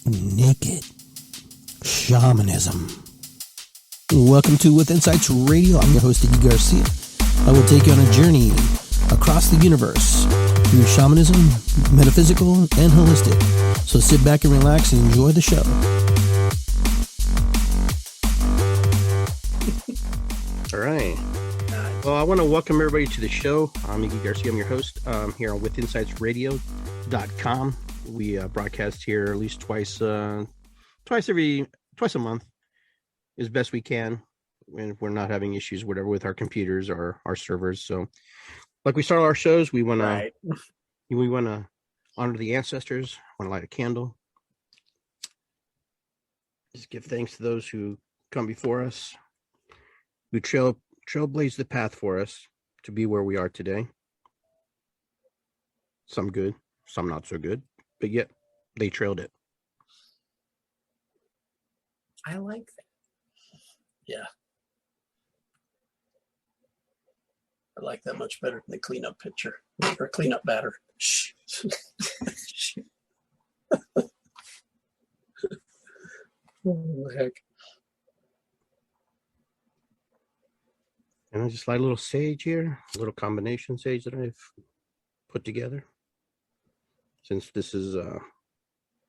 Naked Shamanism. Welcome to With Insights Radio. I'm your host, Iggy Garcia. I will take you on a journey across the universe through shamanism, metaphysical, and holistic. So sit back and relax and enjoy the show. All right. Well, I want to welcome everybody to the show. I'm Iggy Garcia. I'm your host here on WithinsightsRadio.com. We broadcast here at least twice a month as best we can when we're not having issues, whatever, with our computers or our servers. So, like we start our shows, we want to honor the ancestors. Want to light a candle. Just give thanks to those who come before us, who trailblaze the path for us to be where we are today. Some good, some not so good, but yet they trailed it. I like that. Yeah. I like that much better than the cleanup picture or cleanup batter. Shh. Oh, heck. And I just light a little sage here, a little combination sage that I've put together. Since this is a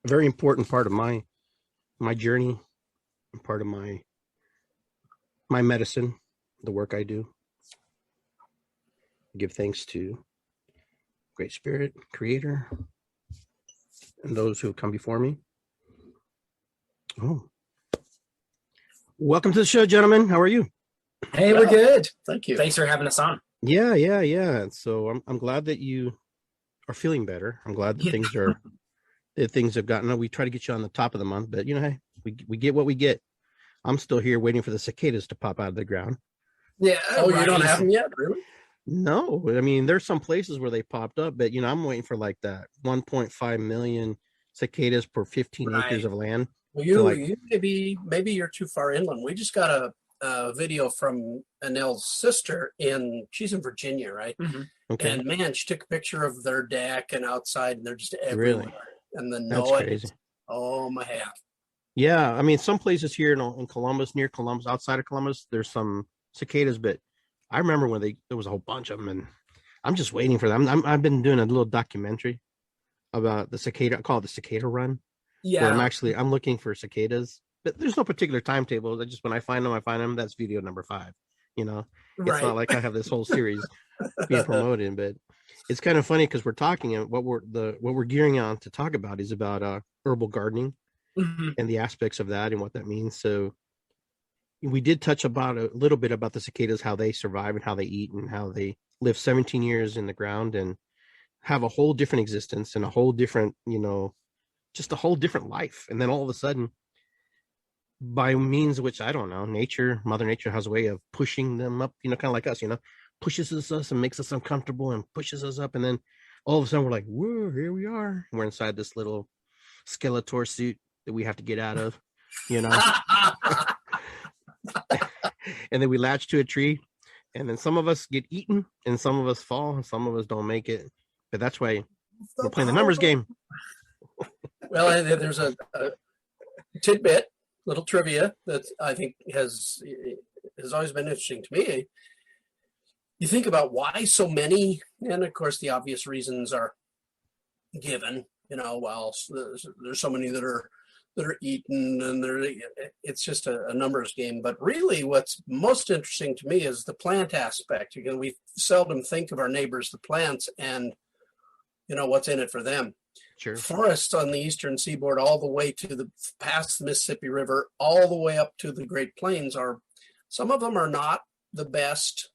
very important part of my journey, and part of my medicine, the work I do. I give thanks to Great Spirit, Creator, and those who have come before me. Oh, welcome to the show, gentlemen. How are you? Hey, we're good. Thank you. Thanks for having us on. Yeah. So I'm glad that you are feeling better. I'm glad that things have gotten. We try to get you on the top of the month, but hey, we get what we get. I'm still here waiting for the cicadas to pop out of the ground. Yeah. Oh, right. You don't have them yet, really? No, I mean, there's some places where they popped up, but I'm waiting for like that 1.5 million cicadas per 15 acres of land. Well, you maybe you're too far inland. We just got a video from Annelle's sister she's in Virginia, right? Mm-hmm. Okay. And man, she took a picture of their deck and outside, and they're just everywhere. Really? And the That's noise. crazy. Oh my half. Yeah, I mean, some places here in Columbus, near Columbus, outside of Columbus, there's some cicadas, but I remember when there was a whole bunch of them, and I'm just waiting for them. I've been doing a little documentary about the cicada. I call it the cicada run. Yeah. Where I'm looking for cicadas, but there's no particular timetable. I just, when I find them. That's video number 5. It's not like I have this whole series being promoted, but it's kind of funny because we're talking, and what we're gearing on to talk about is about herbal gardening. Mm-hmm. And the aspects of that and what that means. So we did touch about a little bit about the cicadas, how they survive and how they eat and how they live 17 years in the ground and have a whole different existence and a whole different, just a whole different life. And then all of a sudden, by means of which, I don't know, Mother Nature has a way of pushing them up, kind of like us, pushes us and makes us uncomfortable and pushes us up. And then all of a sudden we're like, whoa, here we are. We're inside this little Skeletor suit that we have to get out of, and then we latch to a tree, and then some of us get eaten and some of us fall and some of us don't make it. But that's why we're playing the numbers game. Well, there's a tidbit, little trivia that I think has always been interesting to me. You think about why so many, and of course the obvious reasons are given, while there's so many that are eaten, and it's just a numbers game. But really what's most interesting to me is the plant aspect. We seldom think of our neighbors, the plants, and what's in it for them. Sure. Forests on the eastern seaboard all the way to past the Mississippi River, all the way up to the Great Plains, some of them are not the best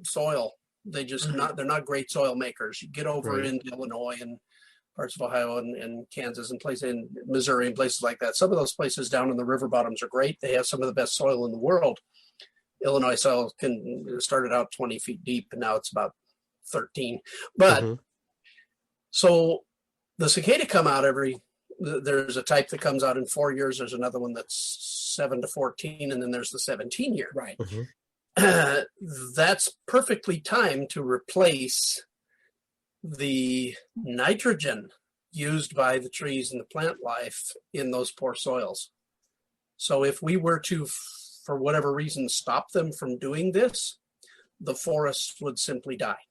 soil. They're not great soil makers. You get over into Illinois and parts of Ohio and Kansas and places in Missouri and places like that. Some of those places down in the river bottoms are great. They have some of the best soil in the world. Illinois soil started out 20 feet deep, and now it's about 13. But so the cicada come out there's a type that comes out in 4 years. There's another one that's 7 to 14, and then there's the 17 year. Right. That's perfectly timed to replace the nitrogen used by the trees and the plant life in those poor soils. So if we were to, for whatever reason, stop them from doing this, the forests would simply die.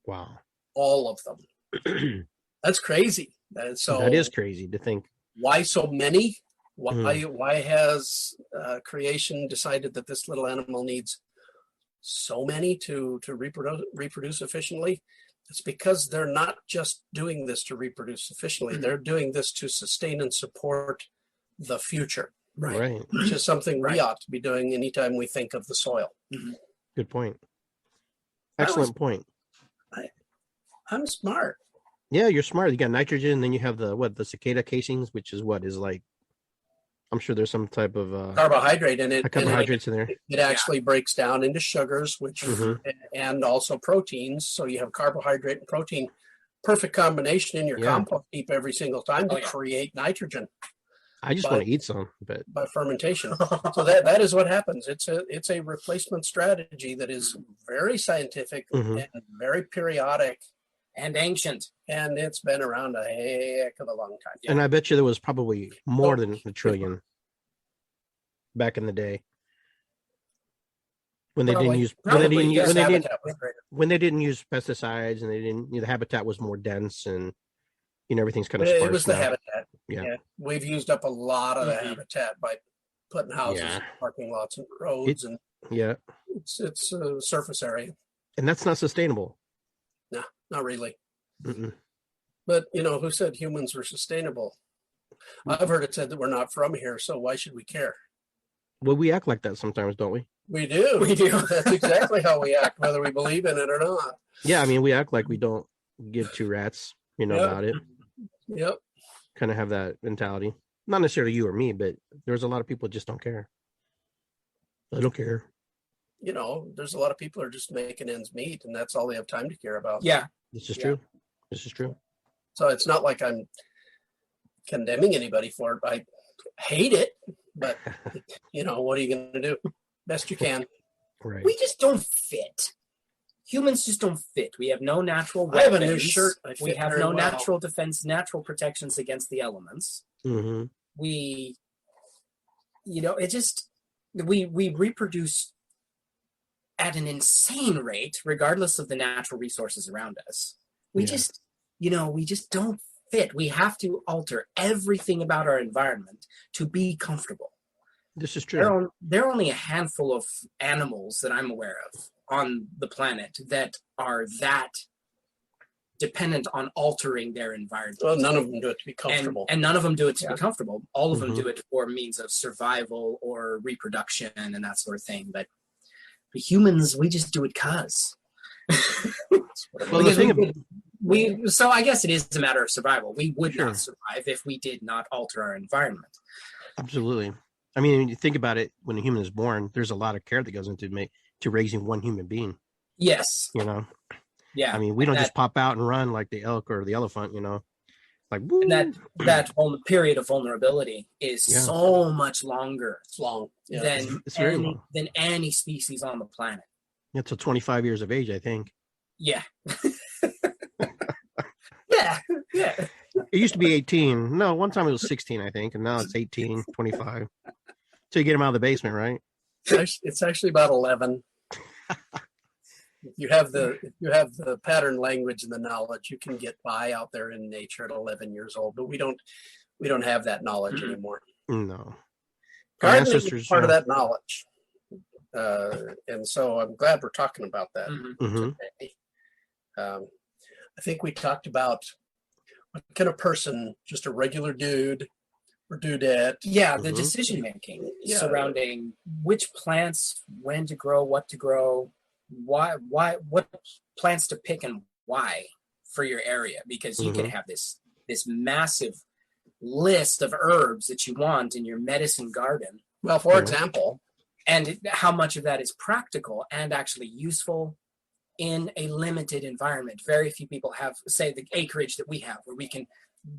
Wow. All of them. That's crazy. So that is crazy to think. Why so many? Why has creation decided that this little animal needs so many to reproduce efficiently? It's because they're not just doing this to reproduce efficiently. They're doing this to sustain and support the future. Right. Which is something we ought to be doing anytime we think of the soil. Good point. Excellent point. I'm smart. Yeah, you're smart. You got nitrogen, and then you have the cicada casings, which is like, I'm sure there's some type of carbohydrate in it. Carbohydrates in there. It actually breaks down into sugars, which and also proteins. So you have carbohydrate and protein, perfect combination in your compost heap every single time to create nitrogen. I just want to eat some, but by fermentation. So that is what happens. It's a replacement strategy that is very scientific and very periodic and ancient, and it's been around a heck of a long time. And I bet you there was probably more than a trillion back in the day when they didn't use pesticides, and they didn't. The habitat was more dense, and everything's kind of sparse. It was the now. habitat. Yeah, we've used up a lot of the habitat by putting houses, parking lots, and roads, and it's surface area, and that's not sustainable. No, not really. But who said humans were sustainable? I've heard it said that we're not from here, so why should we care? Well, we act like that sometimes, don't we? We do. That's exactly how we act, whether we believe in it or not. Yeah, I mean, we act like we don't give two rats, about it. Yep. Kind of have that mentality. Not necessarily you or me, but there's a lot of people that just don't care. I don't care. There's a lot of people who are just making ends meet, and that's all they have time to care about. Yeah. This is true. This is true. So it's not like I'm condemning anybody for it. I hate it, but what are you going to do? Best you can. Right. We just don't fit. Humans just don't fit. We have no natural weapons. I have a new shirt. We have no natural defense, natural protections against the elements. We, it just, we reproduce at an insane rate, regardless of the natural resources around us. We just, we just don't fit. We have to alter everything about our environment to be comfortable. This is true. There are only a handful of animals that I'm aware of on the planet that are that dependent on altering their environment. Well, none of them do it to be comfortable. And none of them do it to be comfortable. All of them do it for means of survival or reproduction and that sort of thing. But humans, we just do it because. Well, the thing so I guess it is a matter of survival. We would not survive if we did not alter our environment. Absolutely. I mean, when you think about it, when a human is born, there's a lot of care that goes into raising one human being. Yes. Yeah. I mean, we don't just pop out and run like the elk or the elephant, like woo. And that whole period of vulnerability is so much longer. It's long. Than any species on the planet. Yeah, till 25 years of age, I think. Yeah. Yeah. It used to be 18. No, one time it was 16, I think, and now it's 18, 25. So you get them out of the basement, right? It's actually about 11. If you have the pattern language and the knowledge, you can get by out there in nature at 11 years old. But we don't have that knowledge anymore. No. Gardening is part of that knowledge, and so I'm glad we're talking about that today. I think we talked about what kind of person, just a regular dude or dudette. Yeah, the decision making surrounding which plants, when to grow, what to grow, why, what plants to pick and why for your area, because you can have this massive list of herbs that you want in your medicine garden. Well, for example, and how much of that is practical and actually useful in a limited environment. Very few people have, say, the acreage that we have, where we can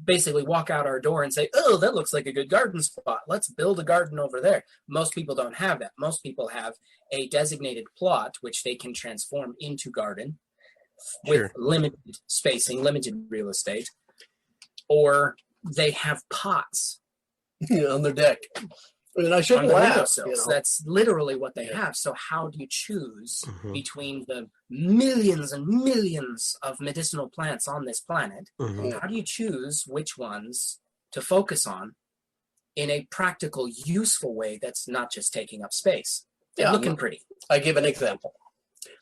basically walk out our door and say, oh, that looks like a good garden spot. Let's build a garden over there. Most people don't have that. Most people have a designated plot, which they can transform into garden with limited spacing, limited real estate. or they have pots on their deck. I mean, I shouldn't on the laugh. windowsills. That's literally what they have. So how do you choose Mhm. between the millions and millions of medicinal plants on this planet? Mhm. How do you choose which ones to focus on in a practical, useful way that's not just taking up space and looking pretty? I give an example.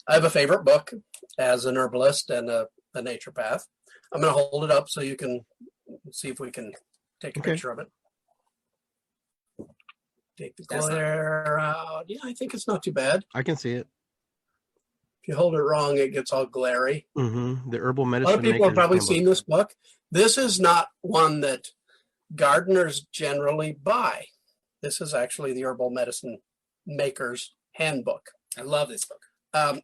I have a favorite book as an herbalist and a naturopath. I'm going to hold it up so you can see if we can take a picture of it. Take the glare out. Yeah, I think it's not too bad. I can see it. If you hold it wrong, it gets all glary. Mm-hmm. The herbal A medicine. lot of people have Makers probably Handbook. seen this book. This is not one that gardeners generally buy. This is actually the Herbal Medicine Maker's Handbook. I love this book.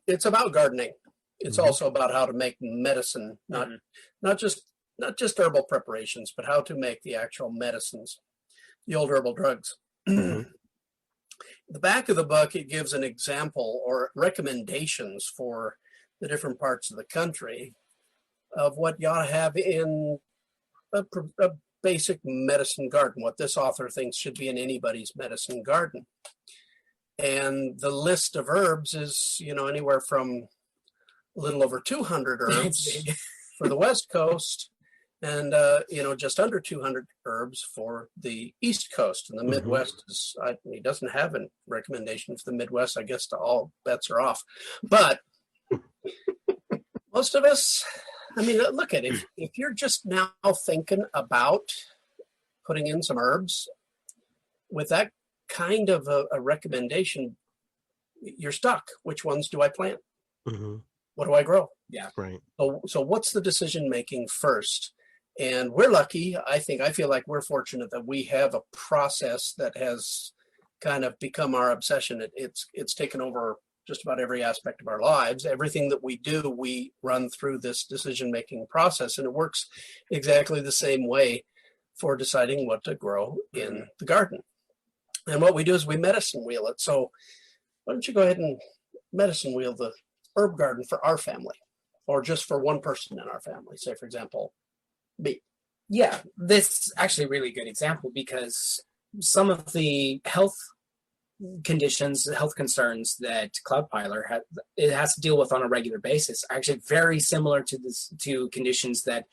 It's about gardening. It's Mhm. also about how to make medicine, not just herbal preparations, but how to make the actual medicines, the old herbal drugs. Mhm. The back of the book, it gives an example or recommendations for the different parts of the country of what you ought to have in a basic medicine garden, what this author thinks should be in anybody's medicine garden. And the list of herbs is, anywhere from a little over 200 herbs for the West Coast and, just under 200 herbs for the East Coast. And the Midwest he doesn't have a recommendation for the Midwest. I guess all bets are off. But most of us, look at it. If you're just now thinking about putting in some herbs with that kind of a recommendation, you're stuck. Which ones do I plant? Mm-hmm. What do I grow? Yeah. Right. So what's the decision making first? And we're lucky. I feel like we're fortunate that we have a process that has kind of become our obsession. It's taken over just about every aspect of our lives. Everything that we do, we run through this decision making process, and it works exactly the same way for deciding what to grow in the garden. And what we do is we medicine wheel it. So why don't you go ahead and medicine wheel the herb garden for our family, or just for one person in our family, say, for example, me. Yeah, this is actually a really good example because some of the health conditions, health concerns that Cloudpiler has to deal with on a regular basis are actually very similar to conditions that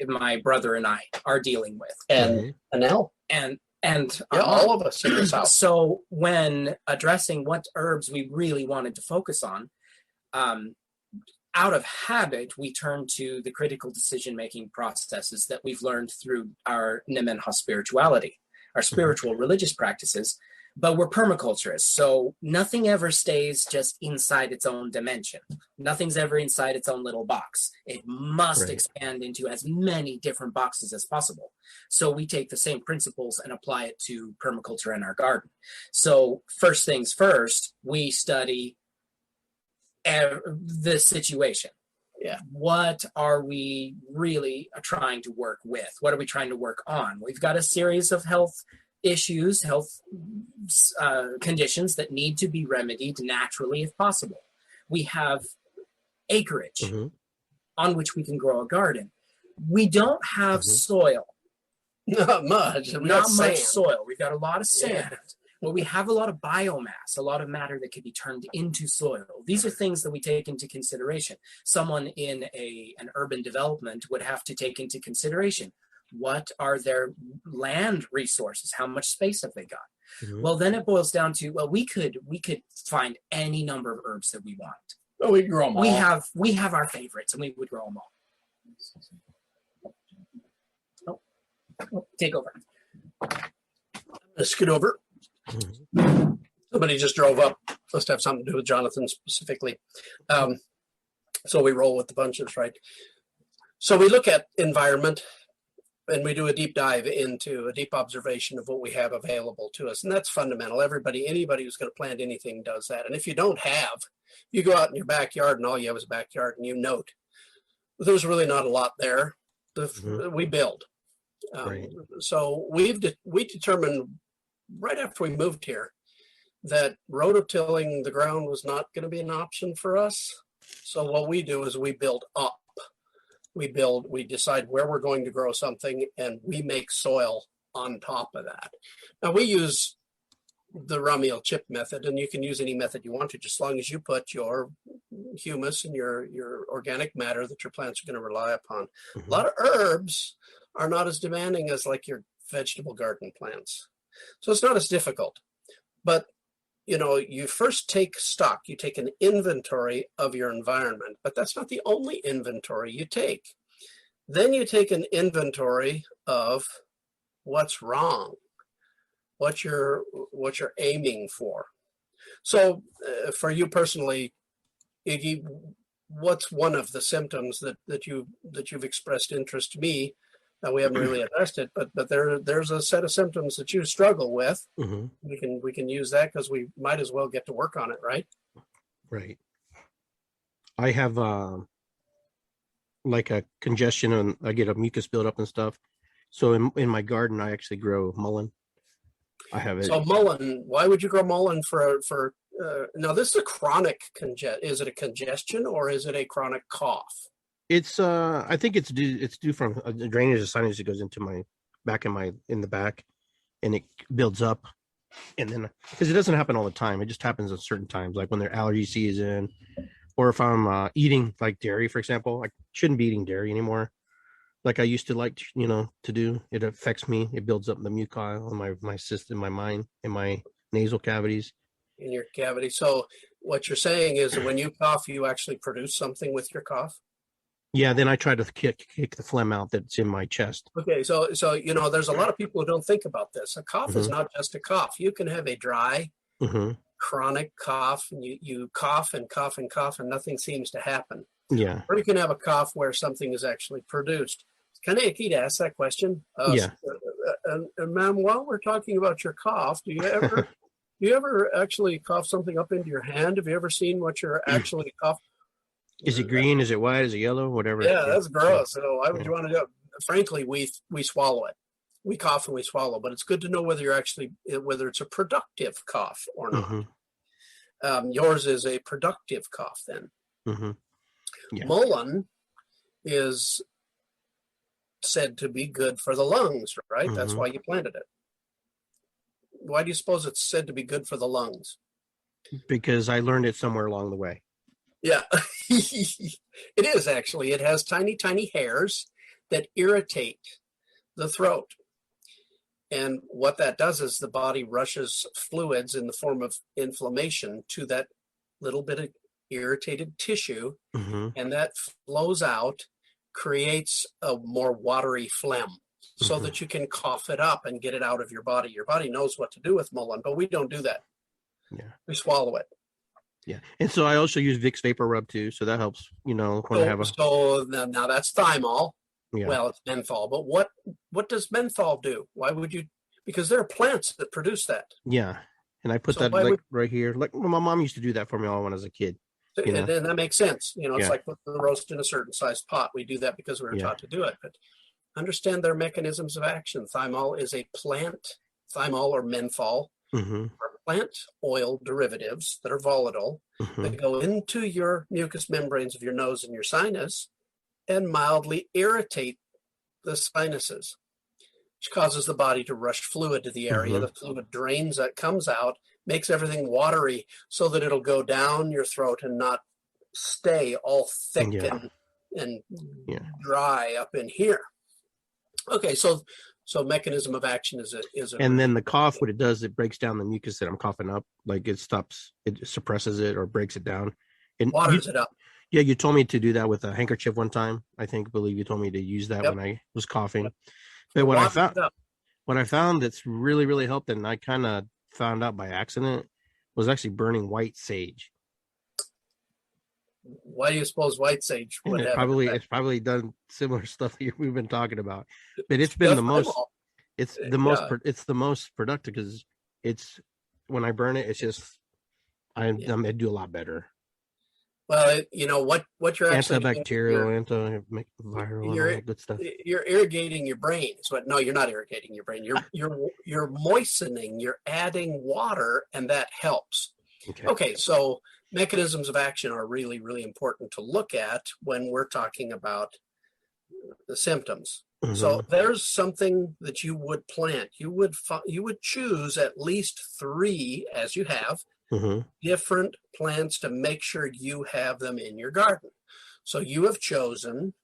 my brother and I are dealing with. And Fennel. And all of us in this house. So when addressing what herbs we really wanted to focus on, out of habit, we turn to the critical decision-making processes that we've learned through our Nemenha spirituality, our spiritual religious practices, but we're permaculturists, so nothing ever stays just inside its own dimension. Nothing's ever inside its own little box. It must expand into as many different boxes as possible. So we take the same principles and apply it to permaculture in our garden. So first things first, we study the situation. Yeah. What are we really trying to work with? What are we trying to work on? We've got a series of health issues, health conditions that need to be remedied naturally if possible. We have acreage on which we can grow a garden. We don't have soil. Not much. Not much soil. We've got a lot of sand. Well, we have a lot of biomass, a lot of matter that can be turned into soil. These are things that we take into consideration. Someone in an urban development would have to take into consideration, what are their land resources? How much space have they got? Well, then it boils down to, we could find any number of herbs that we want. Oh, we grow them all. We have our favorites, and we would grow them all. Oh, take over. Let's scoot over. Somebody just drove up. Must have something to do with Jonathan specifically. So we roll with the punches, right? So we look at environment, and we do a deep dive into a deep observation of what we have available to us. And that's fundamental. Anybody who's going to plant anything does that. And if you don't have, you go out in your backyard and all you have is a backyard, and you note, there's really not a lot there. We build. So we determined right after we moved here that rototilling the ground was not going to be an option for us. So what we do is we build up. we decide where we're going to grow something, and we make soil on top of that. Now we use the Ramiel chip method, and you can use any method you want to, just as long as you put your humus and your organic matter that your plants are going to rely upon. A lot of herbs are not as demanding as like your vegetable garden plants, so it's not as difficult. But you first take stock, you take an inventory of your environment, but that's not the only inventory you take. Then you take an inventory of what's wrong, what you're aiming for. So for you personally, Iggy, what's one of the symptoms that you've expressed interest to me? We haven't really addressed it, but there's a set of symptoms that you struggle with. We can use that because we might as well get to work on it, right? Right. I have like a congestion, and I get a mucus buildup and stuff. So in my garden, I actually grow mullein. I have it. So mullein, why would you grow mullein for now? This is a chronic Is it a congestion or is it a chronic cough? It's I think it's due from a drainage of sinus that goes into my back in the back, and it builds up, and then because it doesn't happen all the time, it just happens at certain times, like when their allergy season, or if I'm eating like dairy, for example. I shouldn't be eating dairy anymore, like I used to like to do. It affects me. It builds up the mucus in my system, my mind, in my nasal cavities. In your cavity. So what you're saying is that when you cough, you actually produce something with your cough? Yeah, then I try to kick the phlegm out that's in my chest. Okay, so there's a lot of people who don't think about this. A cough is not just a cough. You can have a dry, chronic cough, and you cough and cough and cough, and nothing seems to happen. Yeah. Or you can have a cough where something is actually produced. It's kind of icky to ask that question. Yeah. And ma'am, while we're talking about your cough, do you ever actually cough something up into your hand? Have you ever seen what you're actually coughing? Is it green? Is it white? Is it yellow? Whatever. Yeah, that's gross. So why would you want to do it? Frankly, we swallow it. We cough and we swallow, but it's good to know whether it's a productive cough or not. Yours is a productive cough then. Yeah. Mullein is said to be good for the lungs, right? That's why you planted it. Why do you suppose it's said to be good for the lungs? Because I learned it somewhere along the way. Yeah, it is actually. It has tiny, tiny hairs that irritate the throat. And what that does is the body rushes fluids in the form of inflammation to that little bit of irritated tissue, and that flows out, creates a more watery phlegm so that you can cough it up and get it out of your body. Your body knows what to do with mullein, but we don't do that. Yeah. We swallow it. Yeah. And so I also use Vicks Vapor Rub too. So that helps, when I have a... So now that's thymol. Yeah. Well, it's menthol. But what does menthol do? Why would you... Because there are plants that produce that. Yeah. And I put that right here. Like my mom used to do that for me all when I was a kid. And that makes sense. It's Yeah. like putting the roast in a certain size pot. We do that because we were taught to do it. But understand their mechanisms of action. Thymol is a plant, thymol or menthol, are plant oil derivatives that are volatile that go into your mucous membranes of your nose and your sinus and mildly irritate the sinuses, which causes the body to rush fluid to the area. The fluid drains, that comes out, makes everything watery so that it'll go down your throat and not stay all thick and dry up in here. Okay, so mechanism of action is and then the cough, what it does, it breaks down the mucus that I'm coughing up. Like it suppresses it or breaks it down. And waters it up. Yeah, you told me to do that with a handkerchief one time. Believe you told me to use that when I was coughing. But what I found that's really, really helped, and I kind of found out by accident, was actually burning white sage. Why do you suppose white sage would have it's probably done similar stuff we've been talking about, but it's been the most productive because it's when I burn it, it's just I do a lot better. Well, what you're actually antibacterial, antiviral, all that good stuff. You're irrigating your brain. No, you're not irrigating your brain. You're moistening. You're adding water, and that helps. Okay, so mechanisms of action are really, really important to look at when we're talking about the symptoms. Mm-hmm. So there's something that you would plant. You would choose at least 3, as you have, Mm-hmm. different plants to make sure you have them in your garden. So you have chosen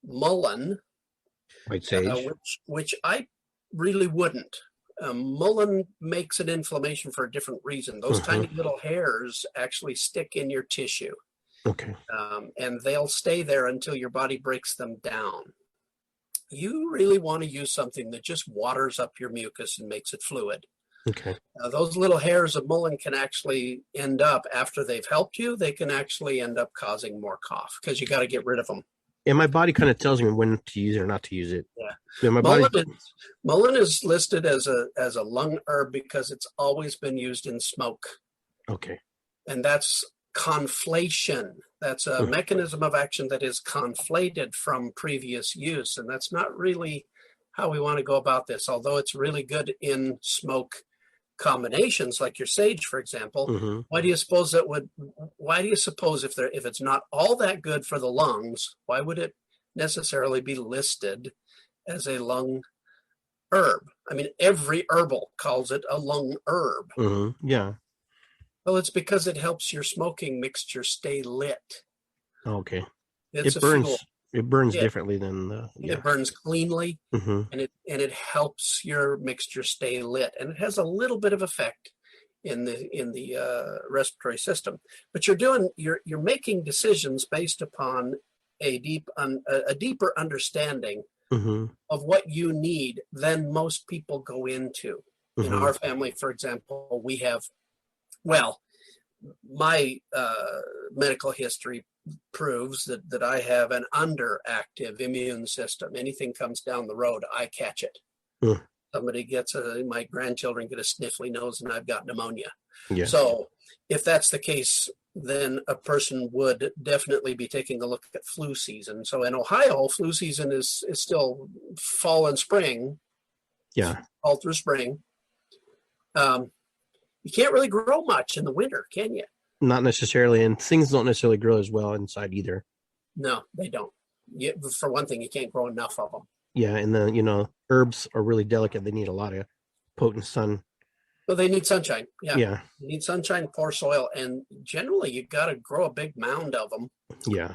mullein, White sage. which I really wouldn't. Mullein makes an inflammation for a different reason. Those tiny little hairs actually stick in your tissue. Okay. And they'll stay there until your body breaks them down. You really want to use something that just waters up your mucus and makes it fluid. Okay. Those little hairs of mullein can actually end up, after they've helped you, they can actually end up causing more cough because you got to get rid of them. And my body kind of tells me when to use it or not to use it. Yeah. My Mullein is listed as a lung herb because it's always been used in smoke. Okay. And that's conflation. That's a mechanism of action that is conflated from previous use. And that's not really how we want to go about this, although it's really good in smoke combinations like your sage, for example. Why do you suppose if it's not all that good for the lungs, why would it necessarily be listed as a lung herb? I mean, every herbal calls it a lung herb. Yeah. Well, it's because it helps your smoking mixture stay lit. Okay. It's it burns. Fuel. It burns differently than the. Yeah. It burns cleanly, and it helps your mixture stay lit, and it has a little bit of effect in the respiratory system. But you're making decisions based upon a deeper understanding of what you need than most people go into. In our family, for example, we have. Well, my medical history proves that I have an underactive immune system. Anything comes down the road, I catch it. Somebody my grandchildren get a sniffly nose and I've got pneumonia. Yeah. So if that's the case, then a person would definitely be taking a look at flu season. So in Ohio, flu season is still fall and spring. Yeah. All through spring. You can't really grow much in the winter, can you? Not necessarily, and things don't necessarily grow as well inside either. No, they don't. For one thing, you can't grow enough of them. Yeah, and herbs are really delicate. They need a lot of potent sun. Well, they need sunshine. Yeah. Yeah. You need sunshine, poor soil, and generally you got to grow a big mound of them. Yeah.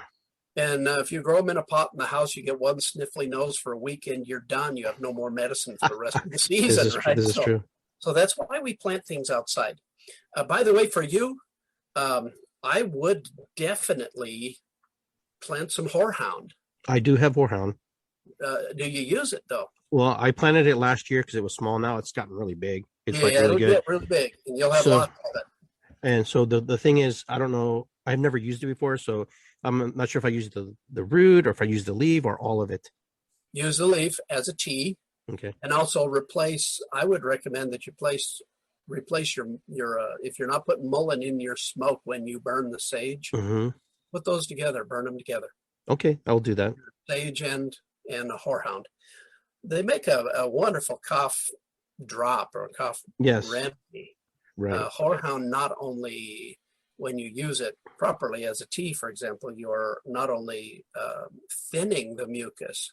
And if you grow them in a pot in the house, you get one sniffly nose for a week and you're done. You have no more medicine for the rest of the season. This is true. So that's why we plant things outside. By the way, for you, I would definitely plant some horehound. I do have horehound. Do you use it though? Well, I planted it last year because it was small. Now it's gotten really big. It's it'll get really big, and you'll have lots of it. And so the thing is, I don't know. I've never used it before, so I'm not sure if I use the root or if I use the leaf or all of it. Use the leaf as a tea. Okay. And also I would recommend that you replace your if you're not putting mullein in your smoke when you burn the sage, put those together, burn them together. Okay, I'll do that. Sage and a horehound. They make a wonderful cough drop or a cough remedy. Right. Horehound, not only when you use it properly as a tea, for example, you're not only thinning the mucus,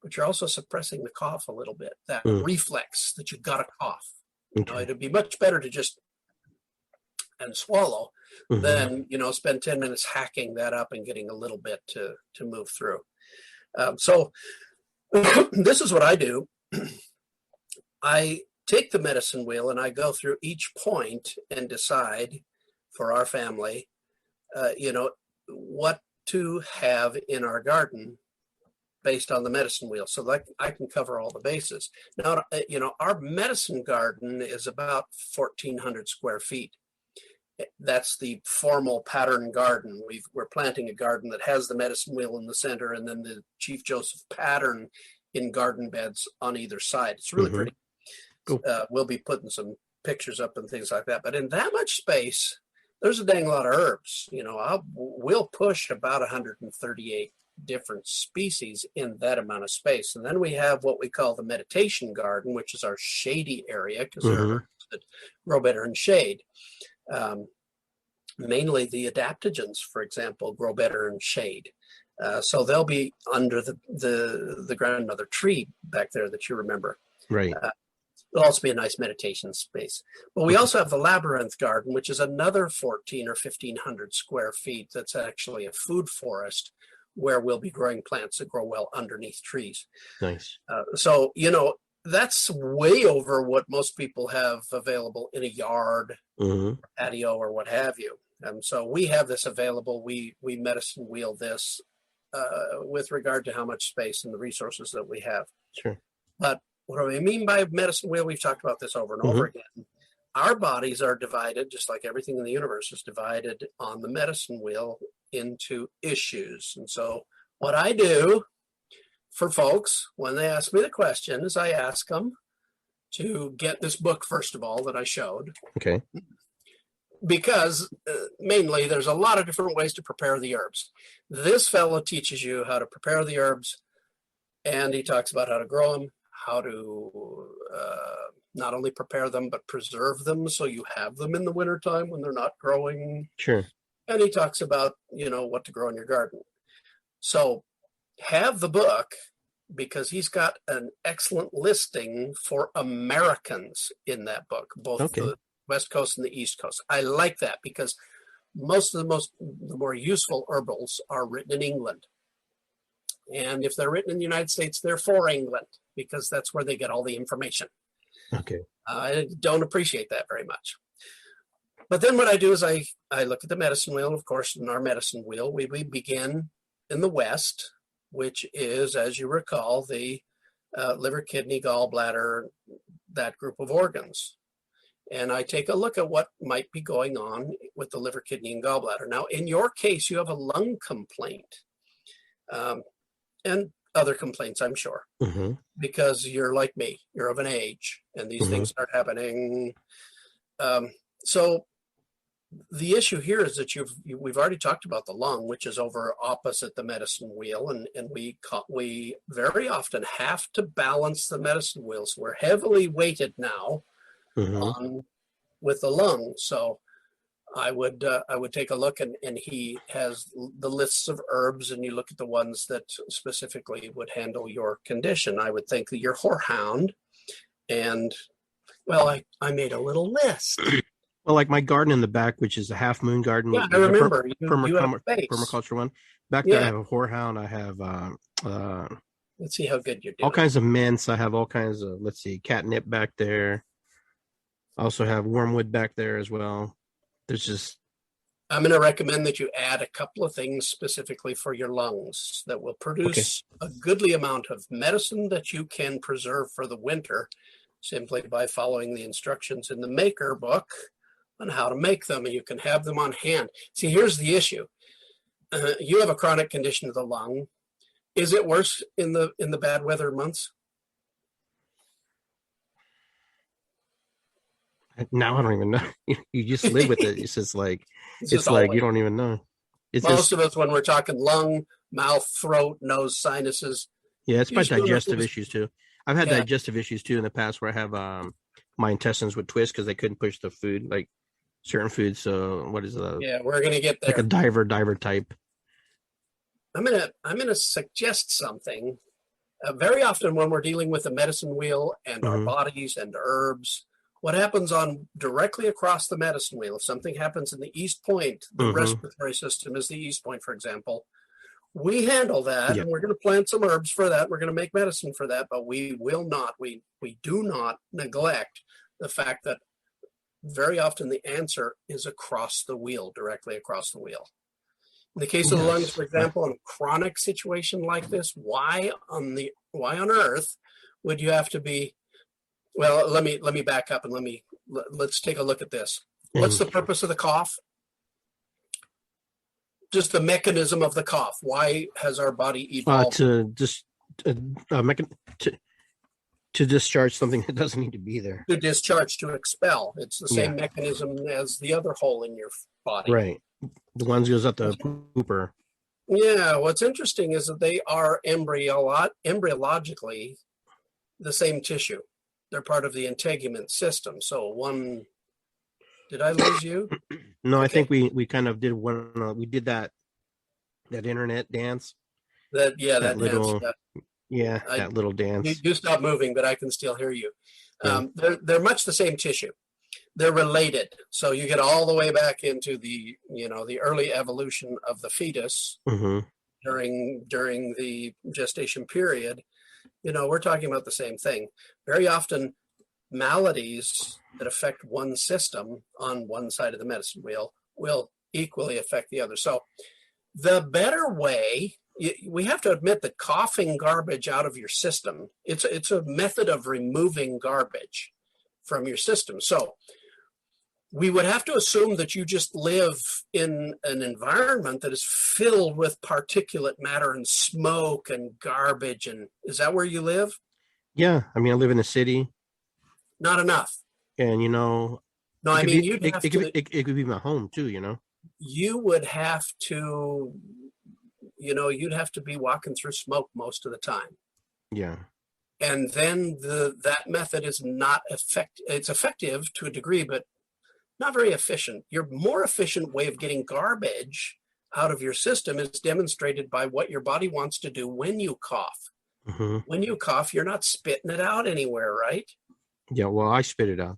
but you're also suppressing the cough a little bit, that reflex that you've got to cough. Okay. It'd be much better to just swallow than, spend 10 minutes hacking that up and getting a little bit to move through. So this is what I do. I take the medicine wheel and I go through each point and decide for our family, what to have in our garden based on the medicine wheel, so that I can cover all the bases. Now, our medicine garden is about 1,400 square feet. That's the formal pattern garden. We're planting a garden that has the medicine wheel in the center and then the Chief Joseph pattern in garden beds on either side. It's really pretty. Cool. We'll be putting some pictures up and things like that. But in that much space, there's a dang lot of herbs. We'll push about 138 different species in that amount of space. And then we have what we call the meditation garden, which is our shady area because there are herbs that grow better in shade. Mainly the adaptogens, for example, grow better in shade. So they'll be under the grandmother tree back there that you remember. Right. It'll also be a nice meditation space. But we also have the Labyrinth Garden, which is another 14 or 1,500 square feet. That's actually a food forest where we'll be growing plants that grow well underneath trees. Nice. So, you know, that's way over what most people have available in a yard, patio, or what have you. So we have this available. We medicine wheel this with regard to how much space and the resources that we have. Sure. But what do I mean by medicine wheel? We've talked about this over and over again. Our bodies are divided, just like everything in the universe is divided on the medicine wheel, into issues. And so what I do for folks when they ask me the question is I ask them to get this book, first of all, that I showed. Okay. Because mainly there's a lot of different ways to prepare the herbs. This fellow teaches you how to prepare the herbs, and he talks about how to grow them, how to not only prepare them, but preserve them so you have them in the wintertime when they're not growing. Sure. And he talks about, you know, what to grow in your garden. So have the book, because he's got an excellent listing for Americans in that book, both the West Coast and the East Coast. I like that because most of the more useful herbals are written in England. And if they're written in the United States, they're for England because that's where they get all the information. Okay. I don't appreciate that very much. But then what I do is I look at the medicine wheel. And of course, in our medicine wheel, we begin in the West, which is, as you recall, the liver, kidney, gallbladder, that group of organs. And I take a look at what might be going on with the liver, kidney, and gallbladder. Now, in your case, you have a lung complaint and other complaints, I'm sure, because you're like me. You're of an age, and these things start happening. So the issue here is that we've already talked about the lung, which is over opposite the medicine wheel, and we very often have to balance the medicine wheels. We're heavily weighted now with the lung. So I would take a look, and he has the lists of herbs, and you look at the ones that specifically would handle your condition. I would think that your horehound, and well, I made a little list. Well, like my garden in the back, which is a half moon garden. Yeah, I remember. Permaculture one. Back there, I have a horehound. I have let's see how good you're doing. All kinds of mints. I have all kinds of, catnip back there. I also have wormwood back there as well. There's just... I'm going to recommend that you add a couple of things specifically for your lungs that will produce a goodly amount of medicine that you can preserve for the winter simply by following the instructions in the maker book on how to make them, and you can have them on hand. See, here's the issue. You have a chronic condition of the lung. Is it worse in the bad weather months? Now I don't even know. You just live with it. It's just like you don't even know. Most of us, when we're talking lung, mouth, throat, nose, sinuses. Yeah, it's by digestive issues too. I've had digestive issues too in the past where I have my intestines would twist because they couldn't push the food, like certain foods. So what is the? Yeah, we're gonna get there. Like a diver type. I'm gonna suggest something. Very often when we're dealing with the medicine wheel and our bodies and herbs, what happens on directly across the medicine wheel, if something happens in the East Point, the respiratory system is the East Point, for example, we handle that, and we're going to plant some herbs for that. We're going to make medicine for that, but we do not neglect the fact that very often the answer is across the wheel, directly across the wheel. In the case of the lungs, for example, in a chronic situation like this, why on earth would you have to be? Well, let me back up and let's take a look at this. What's the purpose of the cough? Just the mechanism of the cough. Why has our body evolved? To discharge something that doesn't need to be there. To discharge, to expel. It's the same mechanism as the other hole in your body. Right. The ones goes up the pooper. Yeah. What's interesting is that they are embryologically the same tissue. They're part of the integument system. So did I lose you? No, okay. I think we kind of did we did that internet dance. That yeah, That that dance. little, Yeah. that little You dance. do stop moving, but I can still hear you. Yeah. They're much the same tissue. They're related. So you get all the way back into the the early evolution of the fetus Mm-hmm. during the gestation period. We're talking about the same thing. Very often, maladies that affect one system on one side of the medicine wheel will equally affect the other. So the better way, we have to admit that coughing garbage out of your system, it's a method of removing garbage from your system. So we would have to assume that you just live in an environment that is filled with particulate matter and smoke and garbage. And is that where you live? Yeah. I mean, I live in a city, Not enough. and No, it I could mean, be it could be it could be my home too. you would have to, you'd have to be walking through smoke most of the time. Yeah. And then that method is not effective. It's effective to a degree, but not very efficient. Your more efficient way of getting garbage out of your system is demonstrated by what your body wants to do when you cough. Mm-hmm. When you cough, you're not spitting it out anywhere, right? Yeah. Well, I spit it out.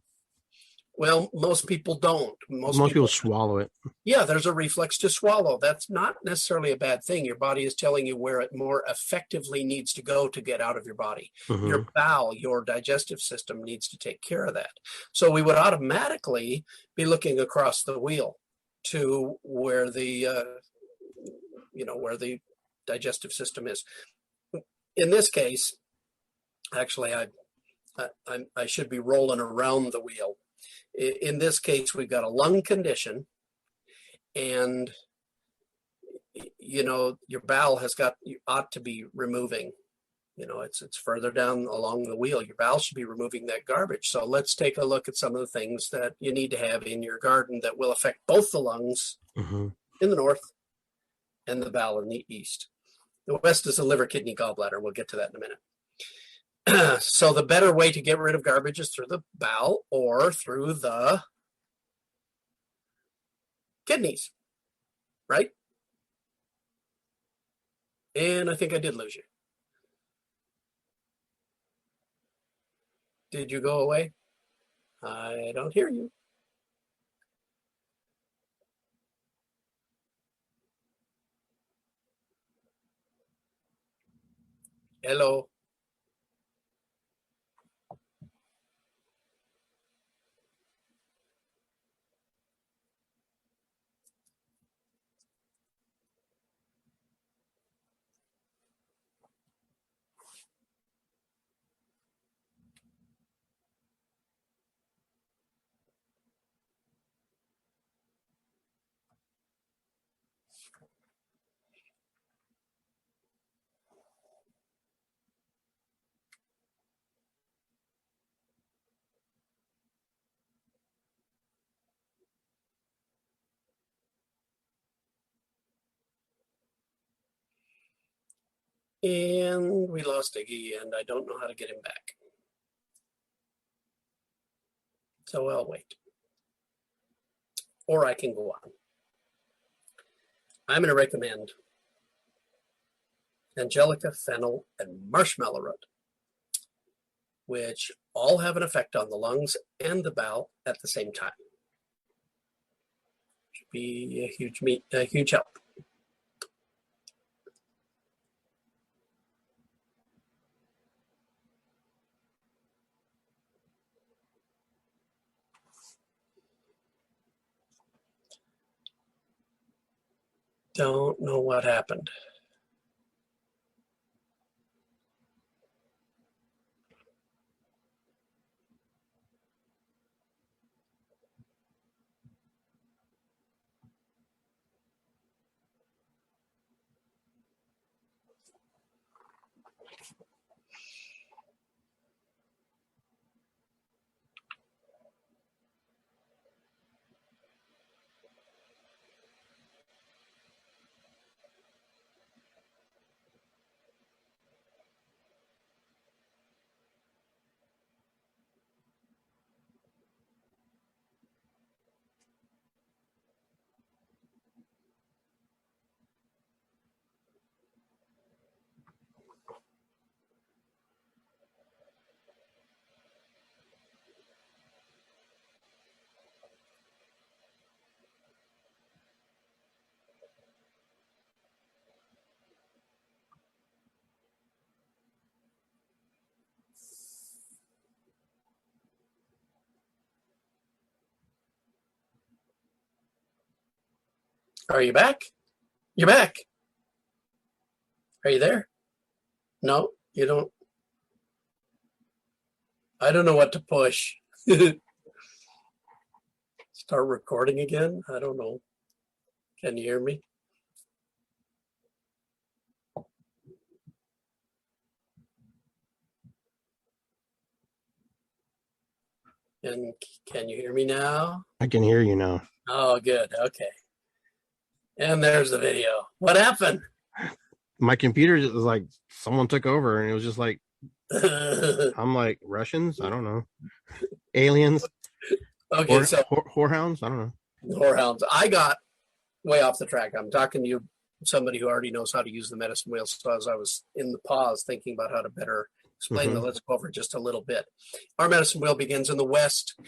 Well, most people don't. Most people swallow it. Yeah, there's a reflex to swallow. That's not necessarily a bad thing. Your body is telling you where it more effectively needs to go to get out of your body. Mm-hmm. Your bowel, your digestive system needs to take care of that. So we would automatically be looking across the wheel to where the where the digestive system is. In this case, actually, I should be rolling around the wheel. In this case, we've got a lung condition, and your bowel you ought to be removing. It's further down along the wheel. Your bowel should be removing that garbage. So let's take a look at some of the things that you need to have in your garden that will affect both the lungs Mm-hmm. in the north and the bowel in the east. The west is the liver, kidney, gallbladder. We'll get to that in a minute. So the better way to get rid of garbage is through the bowel or through the kidneys, right? And I think I did lose you. Did you go away? I don't hear you. Hello. And we lost Iggy, and I don't know how to get him back. So I'll wait. Or I can go on. I'm going to recommend Angelica, Fennel, and Marshmallow root, which all have an effect on the lungs and the bowel at the same time. Should be a huge help. Don't know what happened. Are you back? You're back. Are you there? No, you don't. I don't know what to push. Start recording again? I don't know. Can you hear me? And can you hear me now? I can hear you now. Oh, good. Okay. And there's the video. What happened? My computer was like, someone took over, and it was just like, I'm like, Russians? I don't know. Aliens? Okay, so whorehounds? I don't know. whorehounds. I got way off the track. I'm talking to you, somebody who already knows how to use the medicine wheel. So as I was in the pause thinking about how to better explain let's go over just a little bit. Our medicine wheel begins in the West.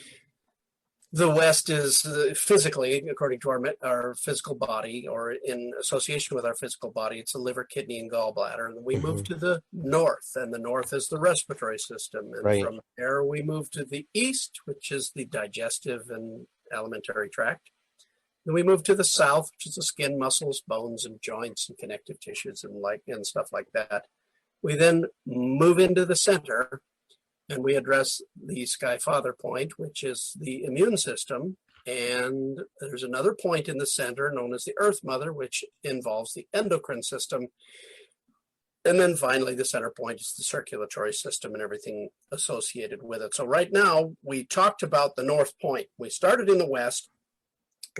The West is physically, according to our physical body, or in association with our physical body, it's the liver, kidney, and gallbladder. And we move to the North, and the North is the respiratory system. And from there, we move to the East, which is the digestive and alimentary tract. Then we move to the South, which is the skin, muscles, bones, and joints, and connective tissues, and stuff like that. We then move into the center, and we address the Sky Father point, which is the immune system. And there's another point in the center known as the Earth Mother, which involves the endocrine system. And then finally, the center point is the circulatory system and everything associated with it. So right now, we talked about the North Point. We started in the West.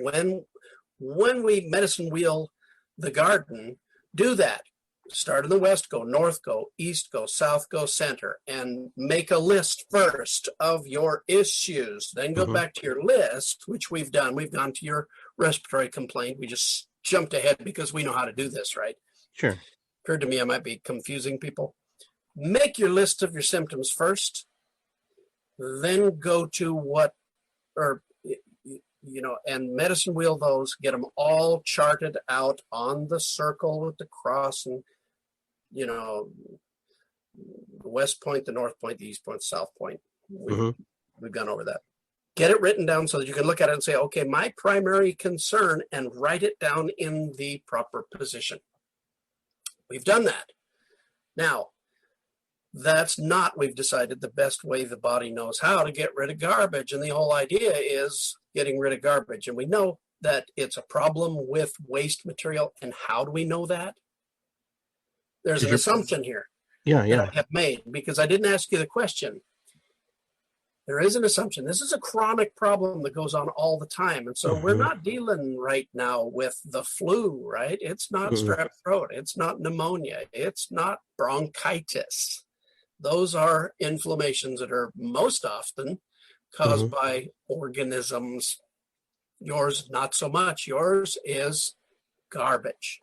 When we medicine wheel the garden, do that. Start in the West, go North, go East, go South, go Center, and make a list first of your issues. Then go back to your list, which we've done. We've gone to your respiratory complaint. We just jumped ahead because we know how to do this, right? Sure. Occurred to me I might be confusing people. Make your list of your symptoms first, then go to and medicine wheel those, get them all charted out on the circle with the cross, and the West Point, the North Point, the East Point, South Point. We've gone over that. Get it written down so that you can look at it and say, okay, my primary concern, and write it down in the proper position. We've done that. Now, that's not, we've decided, the best way the body knows how to get rid of garbage. And the whole idea is getting rid of garbage. And we know that it's a problem with waste material. And how do we know that? There's an assumption here that I have made, because I didn't ask you the question. There is an assumption. This is a chronic problem that goes on all the time. And so we're not dealing right now with the flu, right? It's not strep throat. It's not pneumonia. It's not bronchitis. Those are inflammations that are most often caused by organisms. Yours, not so much. Yours is garbage.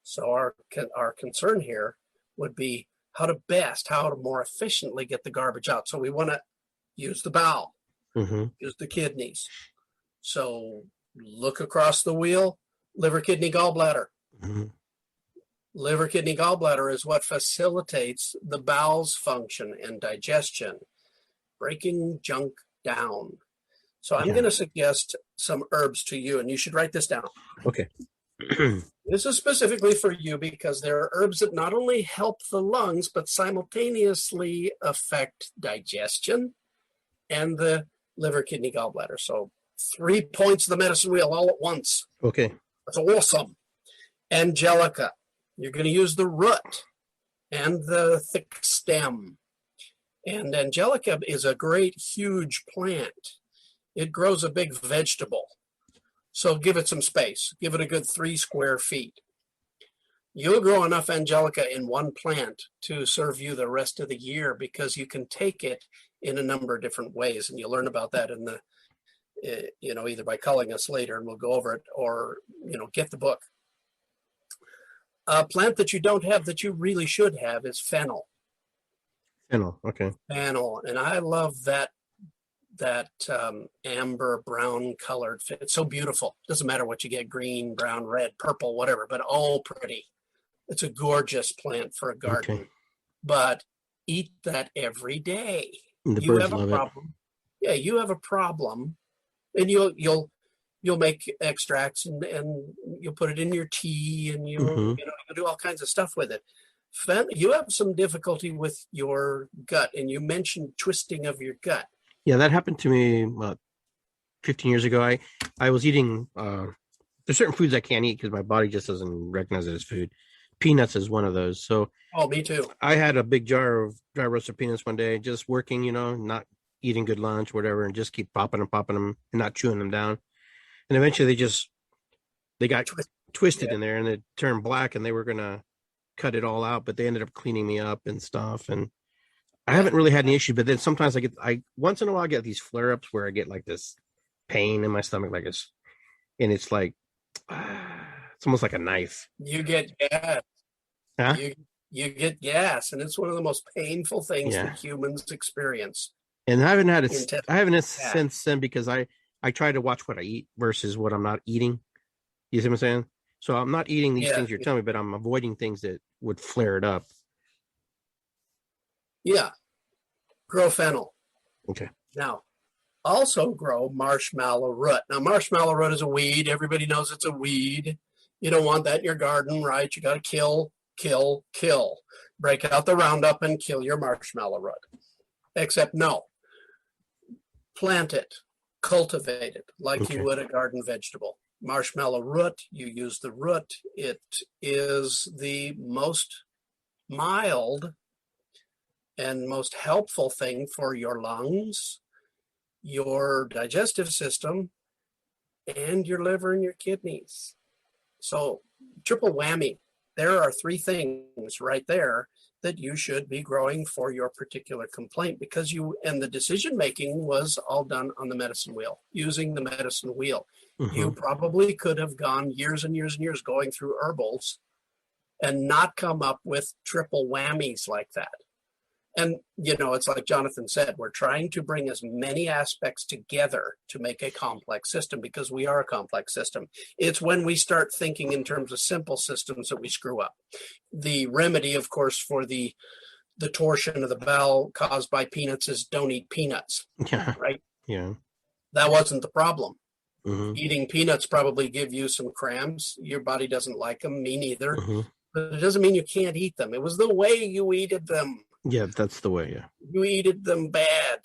So our concern here would be how to more efficiently get the garbage out. So we want to use the bowel, use the kidneys. So look across the wheel, liver, kidney, gallbladder. Liver, kidney, gallbladder is what facilitates the bowel's function and digestion, breaking junk down. So I'm going to suggest some herbs to you, and you should write this down. Okay. This is specifically for you because there are herbs that not only help the lungs, but simultaneously affect digestion and the liver, kidney, gallbladder. So 3 points of the medicine wheel all at once. Okay. That's awesome. Angelica. You're going to use the root and the thick stem. And Angelica is a great, huge plant. It grows a big vegetable. So give it some space. Give it a good 3 square feet. You'll grow enough Angelica in one plant to serve you the rest of the year, because you can take it in a number of different ways. And you'll learn about that in the, either by calling us later and we'll go over it, or, get the book. A plant that you don't have that you really should have is fennel. Fennel, okay. Fennel, and I love that amber brown colored. It's so beautiful. Doesn't matter what you get, green, brown, red, purple, whatever, but all pretty. It's a gorgeous plant for a garden. Okay. But eat that every day. And the birds love it. Yeah, you have a problem, and you'll make extracts and you put it in your tea, and you Mhm. you know you do all kinds of stuff with it. You have some difficulty with your gut, and you mentioned twisting of your gut. Yeah, that happened to me about 15 years ago. I was eating. There's certain foods I can't eat because my body just doesn't recognize it as food. Peanuts is one of those. So Oh, me too. I had a big jar of dry roasted peanuts one day, just working, not eating good lunch, whatever, and just keep popping them and not chewing them down. And eventually they got twisted Yeah. in there and it turned black, and they were gonna cut it all out, but they ended up cleaning me up and stuff. And I haven't really had any issue, but then sometimes I once in a while I get these flare ups where I get like this pain in my stomach, it's like it's almost like a knife. You get gas. Huh? You get gas, and it's one of the most painful things Yeah. that humans experience. And I haven't had it. Intestine. I haven't since then because I try to watch what I eat versus what I'm not eating. You see what I'm saying? So I'm not eating these things you're telling me, but I'm avoiding things that would flare it up. Yeah. Grow fennel. Okay. Now, also grow marshmallow root. Now, marshmallow root is a weed. Everybody knows it's a weed. You don't want that in your garden, right? You got to kill, kill, kill. Break out the Roundup and kill your marshmallow root. Except no. Plant it. Cultivate it like you would a garden vegetable. Marshmallow root, you use the root. It is the most mild and most helpful thing for your lungs, your digestive system, and your liver and your kidneys. So triple whammy. There are 3 things right there that you should be growing for your particular complaint, because the decision making was all done on the medicine wheel, using the medicine wheel. Mm-hmm. You probably could have gone years and years and years going through herbals and not come up with triple whammies like that. And, it's like Jonathan said, we're trying to bring as many aspects together to make a complex system, because we are a complex system. It's when we start thinking in terms of simple systems that we screw up. The remedy, of course, for the torsion of the bowel caused by peanuts is don't eat peanuts. Yeah. Right? Yeah. That wasn't the problem. Mm-hmm. Eating peanuts probably give you some cramps. Your body doesn't like them. Me neither. Mm-hmm. But it doesn't mean you can't eat them. It was the way you eated them. Yeah, that's the way. Yeah. You eated them bad.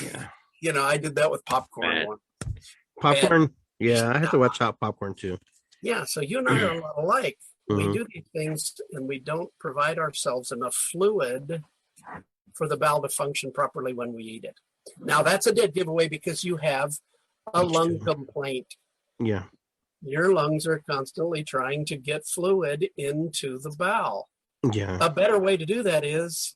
Yeah. I did that with popcorn once. Popcorn. Bad. Yeah, I have to watch out popcorn too. Yeah, so you and I are a lot alike. Mm-hmm. We do these things and we don't provide ourselves enough fluid for the bowel to function properly when we eat it. Now, that's a dead giveaway because you have a lung complaint. Yeah. Your lungs are constantly trying to get fluid into the bowel. Yeah. A better way to do that is,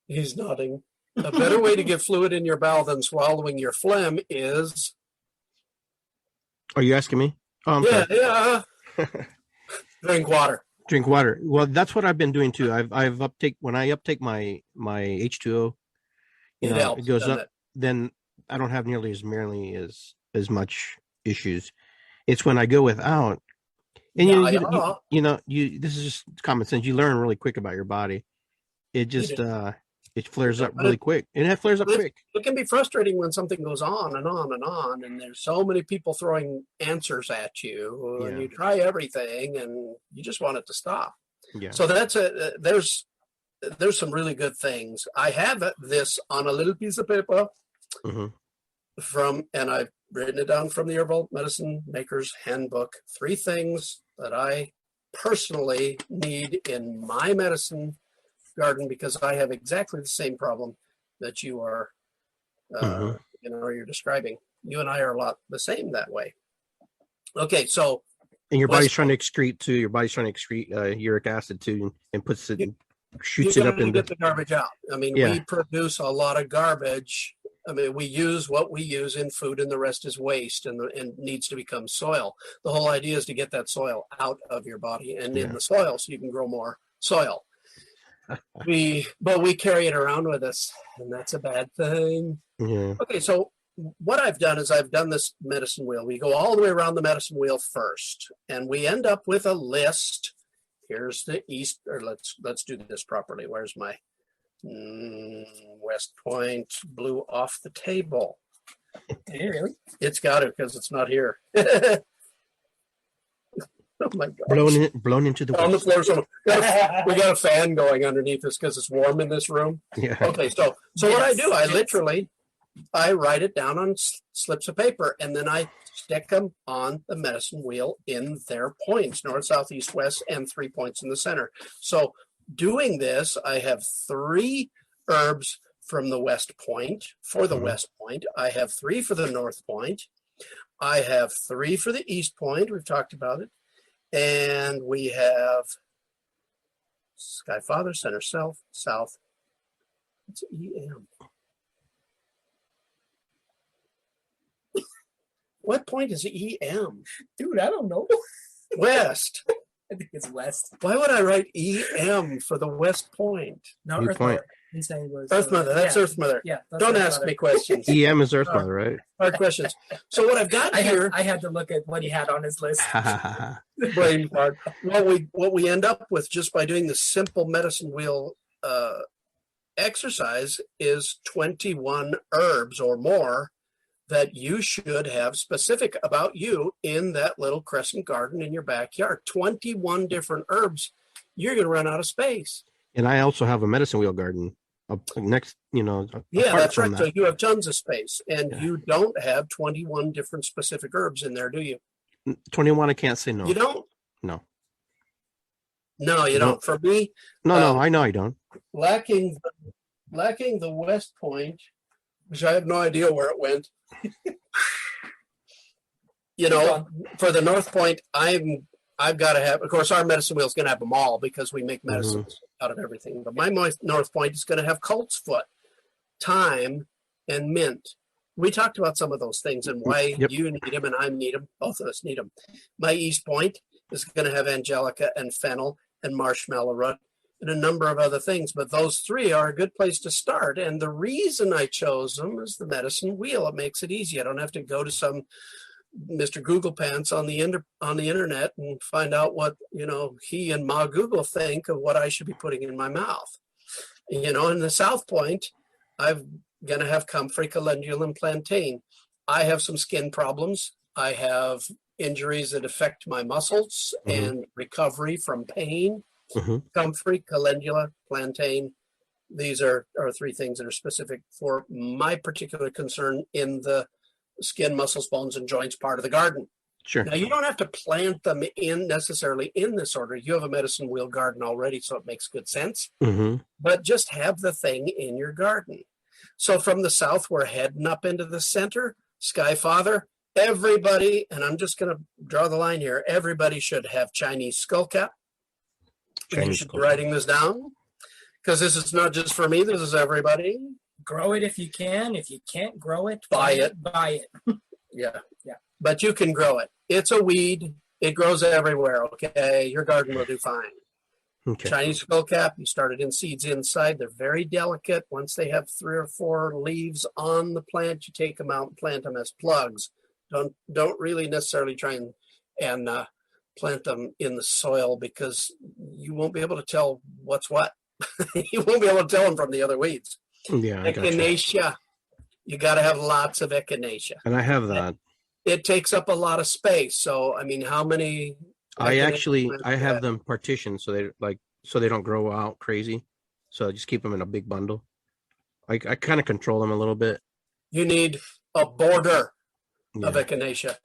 he's nodding. A better way to get fluid in your bowel than swallowing your phlegm is. Are you asking me? Oh, yeah. Drink water. Drink water. Well, that's what I've been doing too. I've when I uptake my H2O, Helps, it goes up. it? Then I don't have nearly as much issues. It's when I go without, and this is just common sense. You learn really quick about your body. It just it flares up really quick, and it flares up quick. It can be frustrating when something goes on and on and on, and there's so many people throwing answers at you, and you try everything, and you just want it to stop. Yeah. So that's there's some really good things. I have this on a little piece of paper and I've written it down from the Herbal Medicine Maker's Handbook. 3 things that I personally need in my medicine garden, because I have exactly the same problem that you are, you're describing. You and I are a lot the same that way. Okay, so. And your body's trying to excrete too. Your body's trying to excrete uric acid too, and puts it, shoots it up in get the garbage out. I mean, we produce a lot of garbage. I mean, we use what we use in food, and the rest is waste and needs to become soil. The whole idea is to get that soil out of your body and in the soil so you can grow more soil. But we carry it around with us, and that's a bad thing. Yeah. Okay, so what I've done is I've done this medicine wheel. We go all the way around the medicine wheel first, and we end up with a list. Here's the east, or let's do this properly. Where's my West Point blew off the table? Really? It's got it because it's not here. Oh my God. blown into the On the wind. floor. So we got a fan going underneath us because it's warm in this room. Yeah. Okay, so what I do, I write it down on slips of paper, and then I stick them on the medicine wheel in their points, north, south, east, west, and 3 points in the center. So doing this, I have 3 herbs from the west point for the west point. I have 3 for the north point. I have 3 for the east point. We've talked about it. And we have Sky Father, center, south. It's EM. What point is EM? Dude, I don't know. West. I think it's west. Why would I write EM for the west point? No, New Earth point. Mother. He's saying it was, Earth Mother. That's yeah. Earth Mother. Yeah. that's Don't Earth ask Mother. me questions. EM is Earth Mother, right? Hard questions. So what I've got here, I had to look at what he had on his list. brain fart. What we end up with just by doing the simple medicine wheel exercise is 21 herbs or more that you should have specific about you in that little crescent garden in your backyard. 21 different herbs. You're going to run out of space. And I also have a medicine wheel garden up next, Yeah, apart that's from right. So that. you have tons of space, and you don't have 21 different specific herbs in there, do you? 21, I can't say no. You don't? No. No, you don't. For me, No, I know I don't. lacking the west point, which I have no idea where it went. For the north point, I've got to have. Of course, our medicine wheel is going to have them all because we make medicines out of everything. But my north point is going to have colt's foot, thyme, and mint. We talked about some of those things and why you need them and I need them. Both of us need them. My east point is going to have angelica and fennel and marshmallow root and a number of other things. But those 3 are a good place to start. And the reason I chose them is the medicine wheel. It makes it easy. I don't have to go to some Mr. Google Pants on the internet and find out what he and Ma Google think of what I should be putting in my mouth. In the South Point, I'm gonna have comfrey, calendula, and plantain. I have some skin problems. I have injuries that affect my muscles and recovery from pain. Comfrey, calendula, plantain. These are 3 things that are specific for my particular concern in the skin, muscles, bones, and joints part of the garden. Sure. Now, you don't have to plant them necessarily in this order. You have a medicine wheel garden already, so it makes good sense. But just have the thing in your garden. So from the south, we're heading up into the center. Sky Father, everybody, and I'm just going to draw the line here, everybody should have Chinese skullcap. You should be writing this down because this is not just for me. This is everybody. Grow it if you can. If you can't grow it, buy it. Yeah. But you can grow it. It's a weed. It grows everywhere. Okay, your garden will do fine. Okay. Chinese skullcap, you start it in seeds inside. They're very delicate. Once they have 3 or 4 leaves on the plant, you take them out and plant them as plugs. Don't really necessarily try and plant them in the soil because you won't be able to tell what's what. You won't be able to tell them from the other weeds. Yeah, I gotcha. Echinacea. You got to have lots of echinacea. And I have that. It takes up a lot of space. So, I mean, how many? I have them partitioned so they don't grow out crazy. So I just keep them in a big bundle. I kind of control them a little bit. You need a border of echinacea.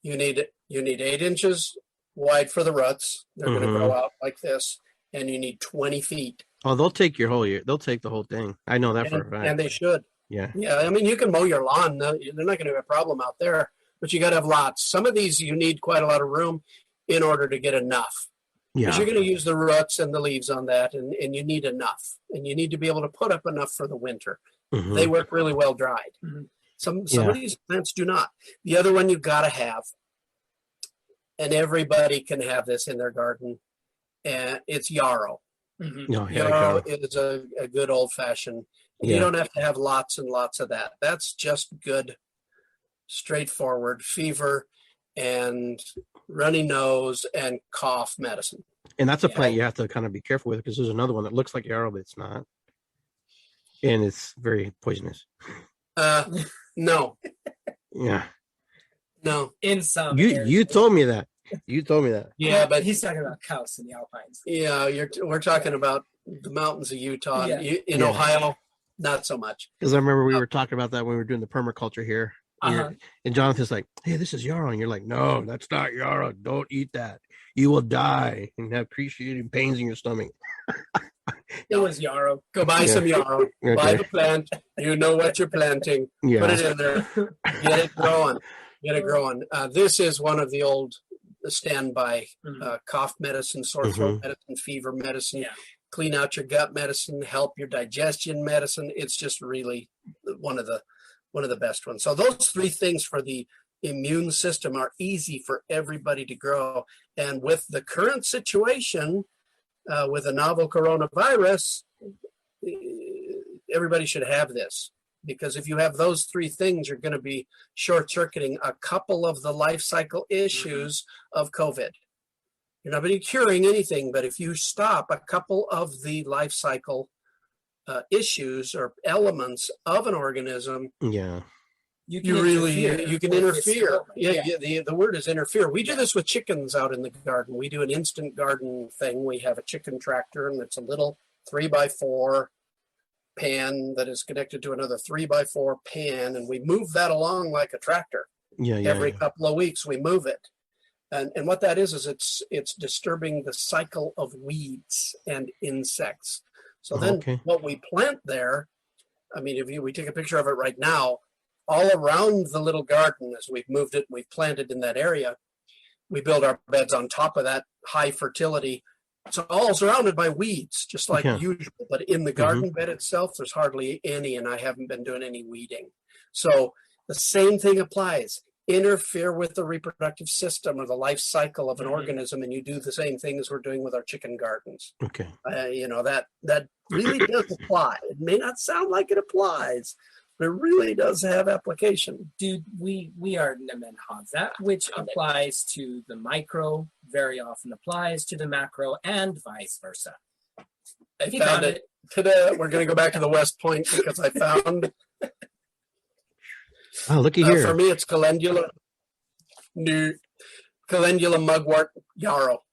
You need 8 inches wide for the roots. They're going to grow out like this, and you need 20 feet. Oh, they'll take your whole year. They'll take the whole thing. I know that for a fact. And they should. Yeah. Yeah. I mean, you can mow your lawn. They're not going to have a problem out there, but you got to have lots. Some of these you need quite a lot of room in order to get enough. Yeah. Because you're going to use the roots and the leaves on that, and you need enough. And you need to be able to put up enough for the winter. They work really well dried. Some of these plants do not. The other one you've got to have, and everybody can have this in their garden, and it's yarrow. Yarrow is a good old-fashioned. You don't have to have lots and lots of that. That's just good, straightforward fever and runny nose and cough medicine. And that's a plant you have to kind of be careful with because there's another one that looks like yarrow, but it's not. And it's very poisonous. No. Yeah. No. In some you told me that. You told me that. Yeah, but he's talking about cows in the Alpines. yeah, we're talking about the mountains of Utah. Yeah. In Ohio, not so much. Because I remember we were talking about that when we were doing the permaculture here. And Jonathan's like, hey, this is Yarrow. And you're like, no, that's not Yarrow. Don't eat that. You will die and have excruciating pains in your stomach. It was Yarrow. Go buy some Yarrow. Okay. Buy the plant. You know what you're planting. Yeah. Put it in there. Get it growing. Get it growing. This is one of the old standby cough medicine, sore throat medicine, fever medicine, clean out your gut medicine, help your digestion medicine. It's just really one of the best ones. So those three things for the immune system are easy for everybody to grow. And with the current situation, with a novel coronavirus, everybody should have this. Because if you have those three things, you're going to be short-circuiting a couple of the life cycle issues of COVID. You're not really curing anything, but if you stop a couple of the life cycle issues or elements of an organism, you can interfere. The word is interfere. We do this with chickens out in the garden. We do an instant garden thing. We have a chicken tractor, and it's a little 3x4 pan that is connected to another 3x4 pan, and we move that along like a tractor. Every couple of weeks we move it, and what that is it's disturbing the cycle of weeds and insects. So then what we plant there, I mean, if we take a picture of it right now, all around the little garden, as we've moved it, we've planted in that area, we build our beds on top of that high fertility. It's all surrounded by weeds, just like usual. But in the garden bed itself, there's hardly any, and I haven't been doing any weeding. So the same thing applies. Interfere with the reproductive system or the life cycle of an organism, and you do the same thing as we're doing with our chicken gardens. Okay. That really does apply. It may not sound like it applies, but it really does have application. Dude, we are Nemenhav. That which applies to the micro very often applies to the macro and vice versa. I found it. Today, we're going to go back to the West Point because I found... Oh, looky here. For me, it's Calendula, Mugwort, Yarrow.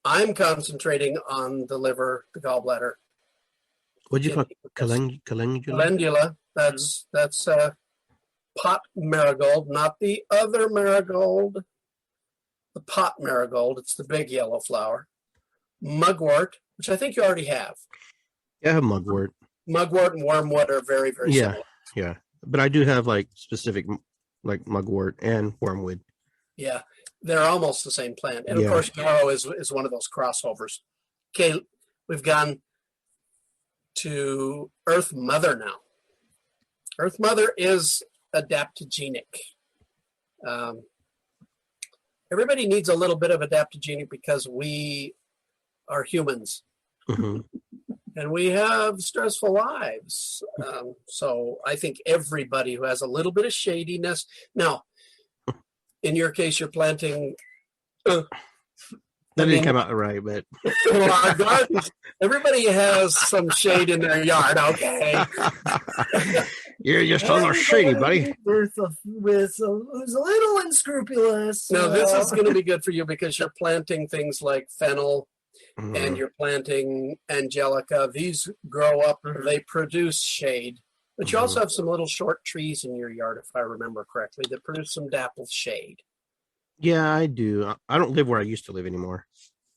I'm concentrating on the liver, the gallbladder. What'd you call it? Calendula? Calendula. That's pot marigold, not the other marigold. The pot marigold. It's the big yellow flower. Mugwort, which I think you already have. Yeah, I have mugwort. Mugwort and wormwood are very, very similar. Yeah. But I do have like specific like mugwort and wormwood. Yeah, they're almost the same plant. And of course, Yarrow is one of those crossovers. Okay, we've gone to Earth Mother now. Earth Mother is adaptogenic. Everybody needs a little bit of adaptogenic because we are humans. And we have stressful lives. So I think everybody who has a little bit of shadiness. Now, in your case, you're planting. That didn't come out right, but. Everybody has some shade in their yard, okay? You're just a little shady, buddy. Who's a little unscrupulous. No, this is going to be good for you because you're planting things like fennel. And you're planting angelica. These grow up, they produce shade. But you also have some little short trees in your yard, if I remember correctly, that produce some dappled shade. Yeah, I do. I don't live where I used to live anymore.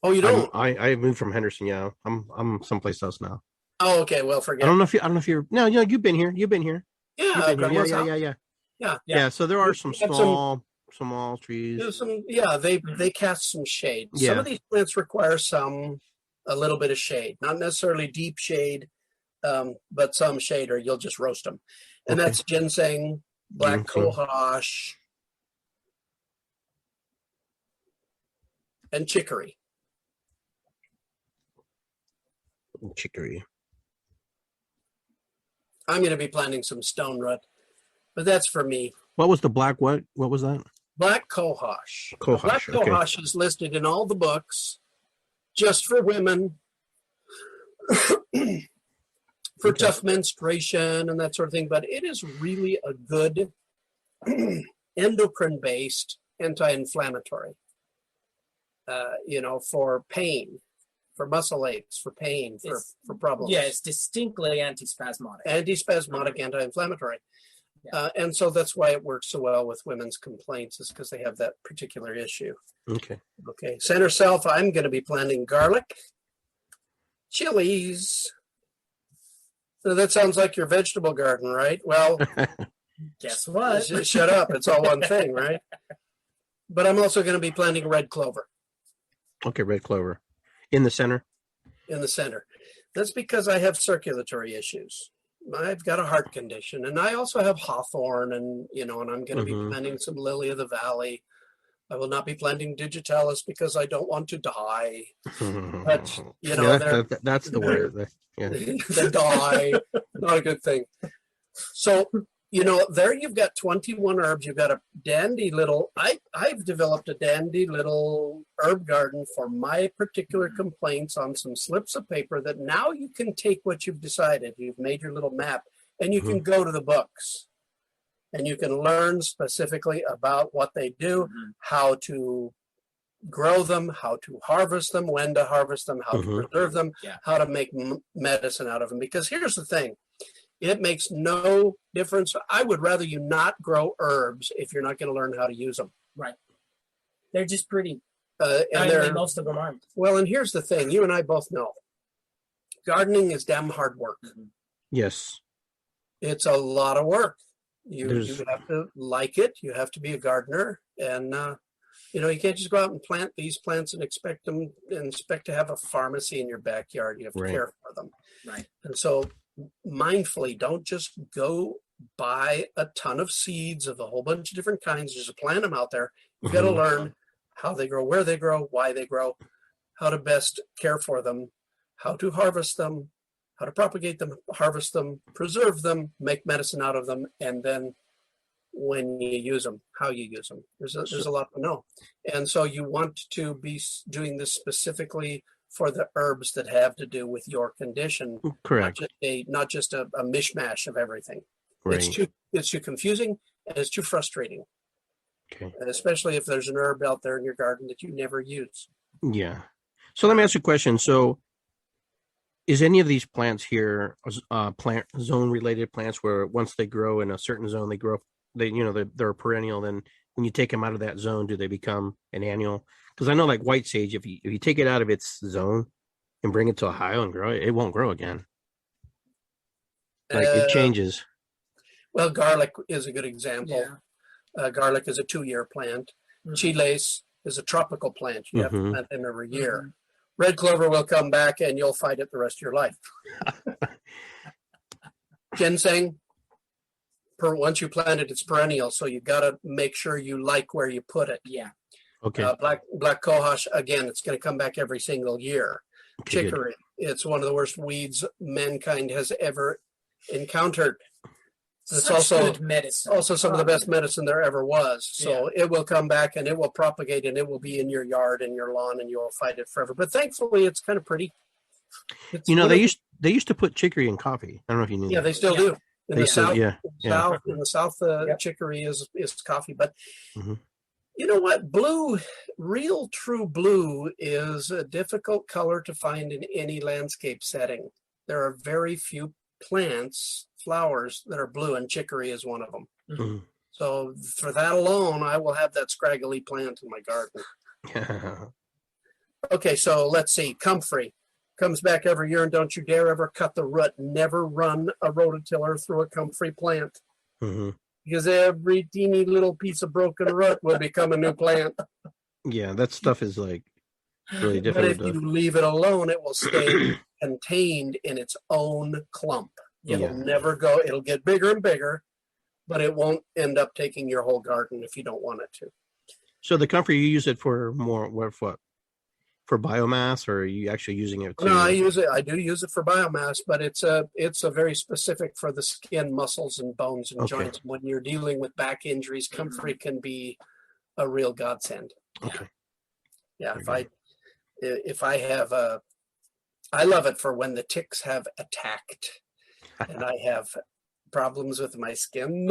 Oh, you don't? I moved from Henderson. Yeah, I'm someplace else now. Oh, okay. Well, forget. I don't know if you're. No, you've been here. You've been here. Yeah, yeah. So there are some small trees. They cast some shade. Some of these plants require a little bit of shade, not necessarily deep shade, but some shade, or you'll just roast them. And that's ginseng, black cohosh, and chicory. I'm going to be planting some stone root, but that's for me. What was the black? What was that? Black cohosh. Black cohosh is listed in all the books, just for women, for tough menstruation and that sort of thing. But it is really a good endocrine-based anti-inflammatory. for pain, for muscle aches, for pain, for problems. Yeah, it's distinctly antispasmodic. Antispasmodic, anti-inflammatory. Yeah. And so that's why it works so well with women's complaints, is because they have that particular issue. Okay. Okay. Center self, I'm going to be planting garlic, chilies. So that sounds like your vegetable garden, right? Well, guess what? Shut up. It's all one thing, right? But I'm also going to be planting red clover. Okay, red clover. In the center? In the center. That's because I have circulatory issues. I've got a heart condition, and I also have hawthorn, and and I'm going to be planting some lily of the valley. I will not be planting digitalis because I don't want to die. But that's the word. Yeah. They die. Not a good thing. So there you've got 21 herbs. You've got a dandy little. I've developed a dandy little herb garden for my particular complaints on some slips of paper that now you can take what you've decided. You've made your little map, and you can go to the books, and you can learn specifically about what they do, how to grow them, how to harvest them, when to harvest them, how to preserve them, how to make medicine out of them. Because here's the thing. It makes no difference. I would rather you not grow herbs if you're not going to learn how to use them. Right. They're just pretty. Most of them aren't. Well, and here's the thing. You and I both know. Gardening is damn hard work. Yes. It's a lot of work. You have to like it. You have to be a gardener. And, you can't just go out and plant these plants and expect to have a pharmacy in your backyard. You have to care for them. Right. And so mindfully, don't just go buy a ton of seeds of a whole bunch of different kinds, just plant them out there. You've got to learn how they grow, where they grow, why they grow, how to best care for them, how to harvest them, how to propagate them, harvest them, preserve them, make medicine out of them, and then when you use them, how you use them. There's a lot to know. And so you want to be doing this specifically for the herbs that have to do with your condition. Correct. Not just a mishmash of everything. Right. It's too confusing, and it's too frustrating. Okay. And especially if there's an herb out there in your garden that you never use. Yeah. So let me ask you a question. So is any of these plants here plant zone related plants where once they grow in a certain zone, they're a perennial, then when you take them out of that zone, do they become an annual? Because I know like white sage, if you take it out of its zone and bring it to Ohio and grow it, it won't grow again. Like it changes. Well, garlic is a good example. Yeah. Garlic is a 2-year plant. Chiles is a tropical plant. You have to plant them every year. Red clover will come back and you'll fight it the rest of your life. Ginseng, once you plant it, it's perennial. So you got to make sure you like where you put it. Yeah. Okay. Black cohosh, again, it's going to come back every single year. Okay, Chicory, it's one of the worst weeds mankind has ever encountered. It's also good medicine. Also some of the best medicine there ever was. So it will come back and it will propagate and it will be in your yard and your lawn and you'll fight it forever. But thankfully, it's kind of pretty. They used to put chicory in coffee. I don't know if you knew. Yeah, that. they still do. In the South, Yeah. chicory is coffee. But you know what? Blue, real true blue is a difficult color to find in any landscape setting. There are very few plants, flowers that are blue, and chicory is one of them. So for that alone, I will have that scraggly plant in my garden. Okay, so let's see. Comfrey comes back every year, and don't you dare ever cut the root. Never run a rototiller through a comfrey plant. Because every teeny little piece of broken root will become a new plant. Yeah, that stuff is like really difficult. But if you leave it alone, it will stay contained in its own clump. It'll never go. It'll get bigger and bigger, but it won't end up taking your whole garden if you don't want it to. So the comfrey, you use it for what? For biomass, or are you actually using it? No, I use it. I do use it for biomass, but it's a very specific for the skin, muscles, and bones and joints. When you're dealing with back injuries, comfrey can be a real godsend. Okay. Yeah. If I have I love it for when the ticks have attacked, and I have problems with my skin.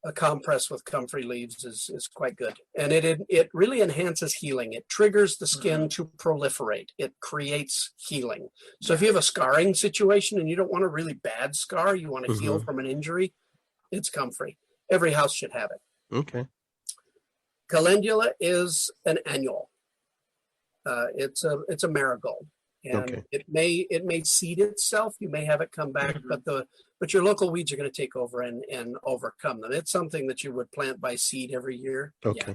a compress with comfrey leaves is quite good. And it really enhances healing. It triggers the skin to proliferate. It creates healing. So if you have a scarring situation and you don't want a really bad scar, you want to heal from an injury, it's comfrey. Every house should have it. Okay. Calendula is an annual. It's a marigold. And it may seed itself. You may have it come back, but your local weeds are going to take over and overcome them. It's something that you would plant by seed every year. Okay. Yeah.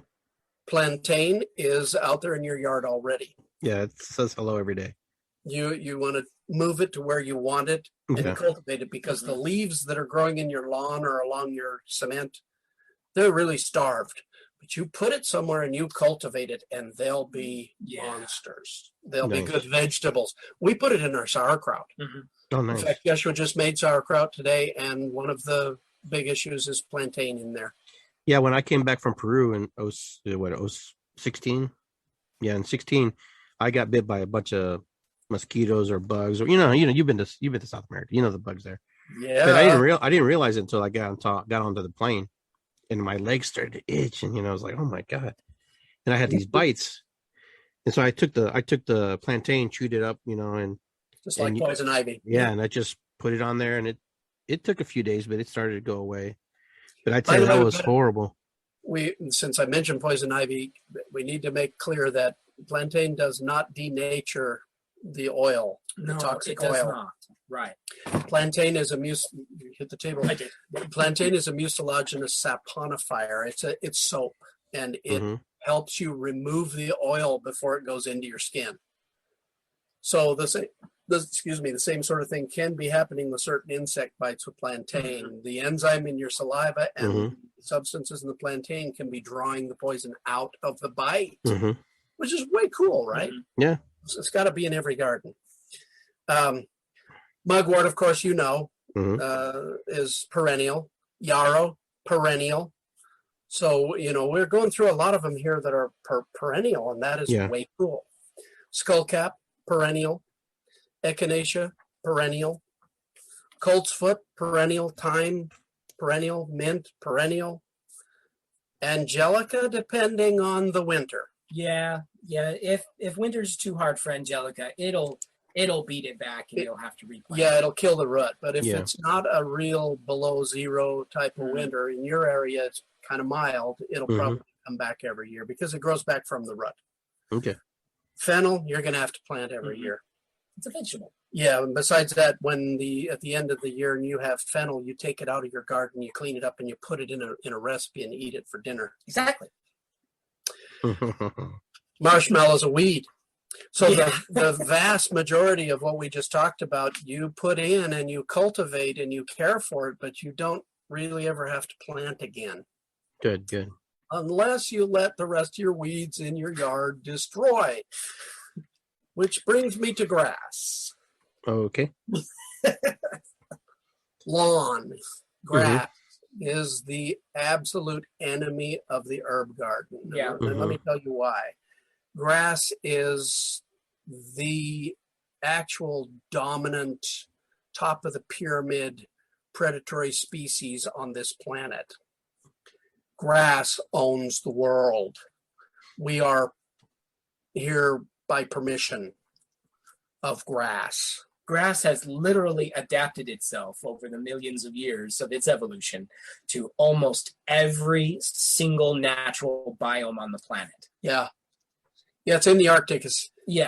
Plantain is out there in your yard already. Yeah, it says hello every day. You want to move it to where you want it and cultivate it, because the leaves that are growing in your lawn or along your cement, they're really starved. But you put it somewhere and you cultivate it, and they'll be monsters. They'll be good vegetables. We put it in our sauerkraut. Oh, nice. In fact, Yeshua just made sauerkraut today, and one of the big issues is plantain in there. Yeah, when I came back from Peru in 16? Yeah, in 16, I got bit by a bunch of mosquitoes or bugs, or you've been to South America, the bugs there. Yeah, but I didn't realize it until I got onto the plane. And my legs started to itch, and I was like, "Oh my god!" And I had these bites, and so I took the plantain, chewed it up, and just like poison ivy. Yeah, and I just put it on there, and it took a few days, but it started to go away. But I tell you, that was horrible. Since I mentioned poison ivy, we need to make clear that plantain does not denature the oil, the toxic oil. Not. Right. Plantain is you hit the table. I did. Plantain is a mucilaginous saponifier. It's soap, and it helps you remove the oil before it goes into your skin. So the same sort of thing can be happening with certain insect bites with plantain. The enzyme in your saliva and substances in the plantain can be drawing the poison out of the bite, which is way cool, right? Yeah. It's got to be in every garden. Mugwort, of course, is perennial. Yarrow, perennial. So, we're going through a lot of them here that are perennial, and that is way cool. Skullcap, perennial. Echinacea, perennial. Coltsfoot, perennial. Thyme, perennial. Mint, perennial. Angelica, depending on the winter. Yeah. If winter's too hard for Angelica, it'll beat it back, and you'll have to replant. Yeah, it'll kill the root. But if it's not a real below zero type of winter in your area, it's kind of mild. It'll probably come back every year because it grows back from the root. Okay. Fennel, you're going to have to plant every year. It's a vegetable. Yeah, and besides that, at the end of the year and you have fennel, you take it out of your garden, you clean it up, and you put it in a recipe and eat it for dinner. Exactly. Marshmallow is a weed. So the vast majority of what we just talked about, you put in and you cultivate and you care for it, but you don't really ever have to plant again. Good. Unless you let the rest of your weeds in your yard destroy. Which brings me to grass. Okay. Lawn. Grass is the absolute enemy of the herb garden. Yeah. And let me tell you why. Grass is the actual dominant top of the pyramid predatory species on this planet. Grass owns the world. We are here by permission of grass. Grass has literally adapted itself over the millions of years of its evolution to almost every single natural biome on the planet. Yeah, it's in the Arctic.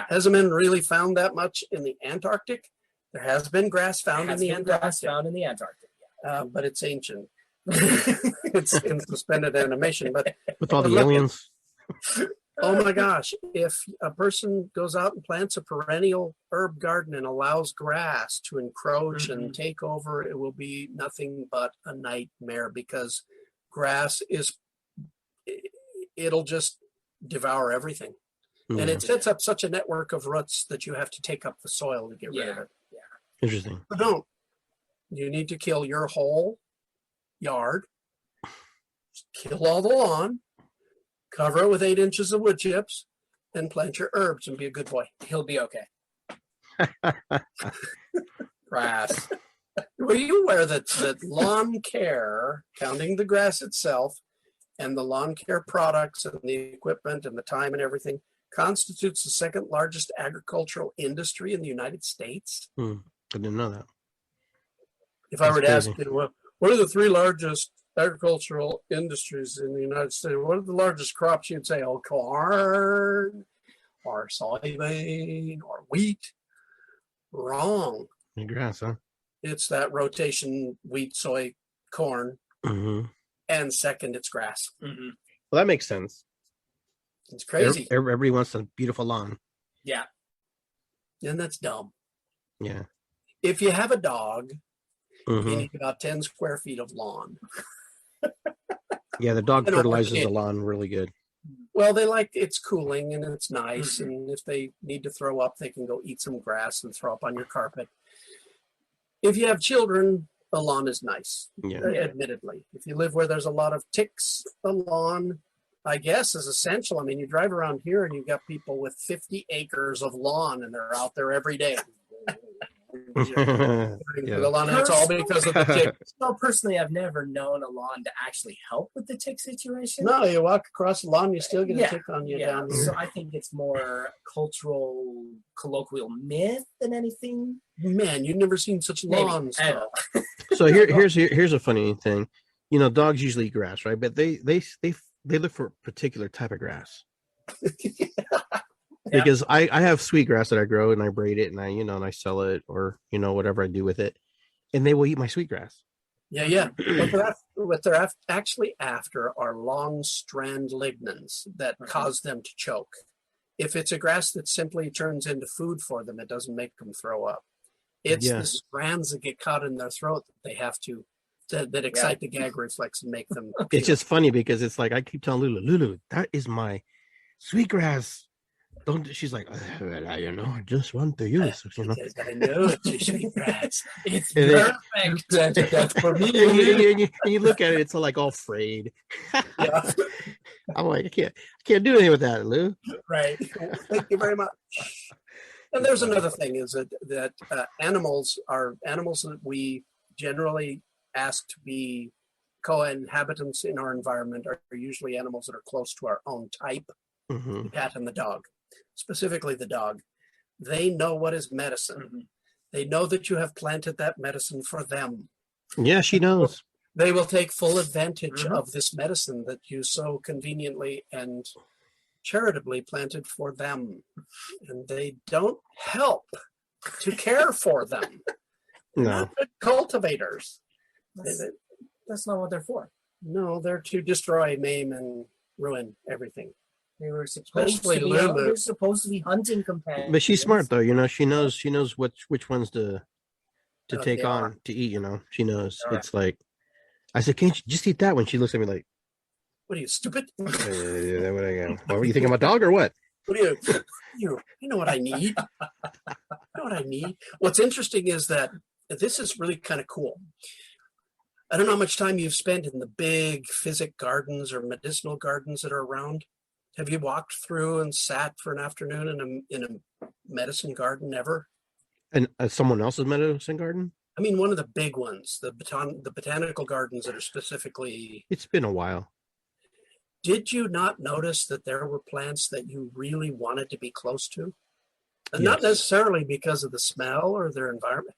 Hasn't been really found that much in the Antarctic. There has been grass found in the Antarctic. But it's ancient. It's in suspended animation. But with all the aliens. Oh my gosh, if a person goes out and plants a perennial herb garden and allows grass to encroach and take over, it will be nothing but a nightmare, because grass it'll just devour everything. And it sets up such a network of roots that you have to take up the soil to get rid of it. Yeah. Interesting. But don't. You need to kill your whole yard, kill all the lawn, cover it with 8 inches of wood chips, and plant your herbs and be a good boy. He'll be okay. Grass. Were you aware that lawn care, counting the grass itself, and the lawn care products and the equipment and the time and everything, constitutes the second largest agricultural industry in the United States? I didn't know that. If I were to ask you, well, what are the three largest agricultural industries in the United States? What are the largest crops? You'd say, oh, corn or soybean or wheat. Wrong. Grass, huh? It's that rotation wheat, soy, corn. Mm-hmm. And second, it's grass. Mm-hmm. Well, that makes sense. It's crazy. Everybody wants a beautiful lawn. Yeah. And that's dumb. Yeah. If you have a dog, Mm-hmm. you need about 10 square feet of lawn. Yeah, the dog And fertilizes okay. the lawn really good. Well, they like it's cooling and it's nice. And if they need to throw up, they can go eat some grass and throw up on your carpet. If you have children, a lawn is nice, Yeah. admittedly. If you live where there's a lot of ticks, a lawn, I guess, is essential. I mean, you drive around here and you've got people with 50 acres of lawn and they're out there every day. Yeah. The lawn, it's all because of the ticks. So personally, I've never known a lawn to actually help with the tick situation. No, you walk across the lawn, you still get a tick on you down here. So I think it's more cultural, colloquial myth than anything. Man, you've never seen such lawns. I don't know. So here's a funny thing. You know, dogs usually eat grass, right? But they look for a particular type of grass. Because I have sweet grass that I grow and I braid it and I sell it or whatever I do with it, and they will eat my sweet grass. Yeah. What they're actually after are long strand lignans that cause them to choke. If it's a grass that simply turns into food for them, it doesn't make them throw up. It's the strands that get caught in their throat that they have to that excite the gag reflex and make them. It's just funny because it's like I keep telling Lulu, that is my sweet grass. She's like, I just want to use, Because I know it's your sweet grass. It's Perfect. That's for me. and you look at it, it's all frayed. Yeah. I'm like, I can't do anything with that, Lou. Right. Thank you very much. And there's another thing is that animals that we generally ask to be co-inhabitants in our environment are usually animals that are close to our own type. Mm-hmm. The cat and the dog, specifically the dog. They know what is medicine. Mm-hmm. They know that you have planted that medicine for them. Yeah, she knows. They will take full advantage of this medicine that you so conveniently and charitably planted for them. And they don't help to care for them. They're No. not good cultivators. That's not what they're for. No, they're to destroy, maim, and ruin everything. They were supposed Especially to be. Lulu. They're supposed to be hunting companions. But she's smart though, she knows which ones to take they on are. to eat, she knows. All right. It's like I said, can't you just eat that one? She looks at me like, What are you, stupid? what were you thinking about dog or what? What do you know what I need? What's interesting is that this is really kind of cool. I don't know how much time you've spent in the big physic gardens or medicinal gardens that are around. Have you walked through and sat for an afternoon in a medicine garden ever? And someone else's medicine garden? I mean, one of the big ones, the botanical gardens that are specifically. It's been a while. Did you not notice that there were plants that you really wanted to be close to? And Yes. not necessarily because of the smell or their environment.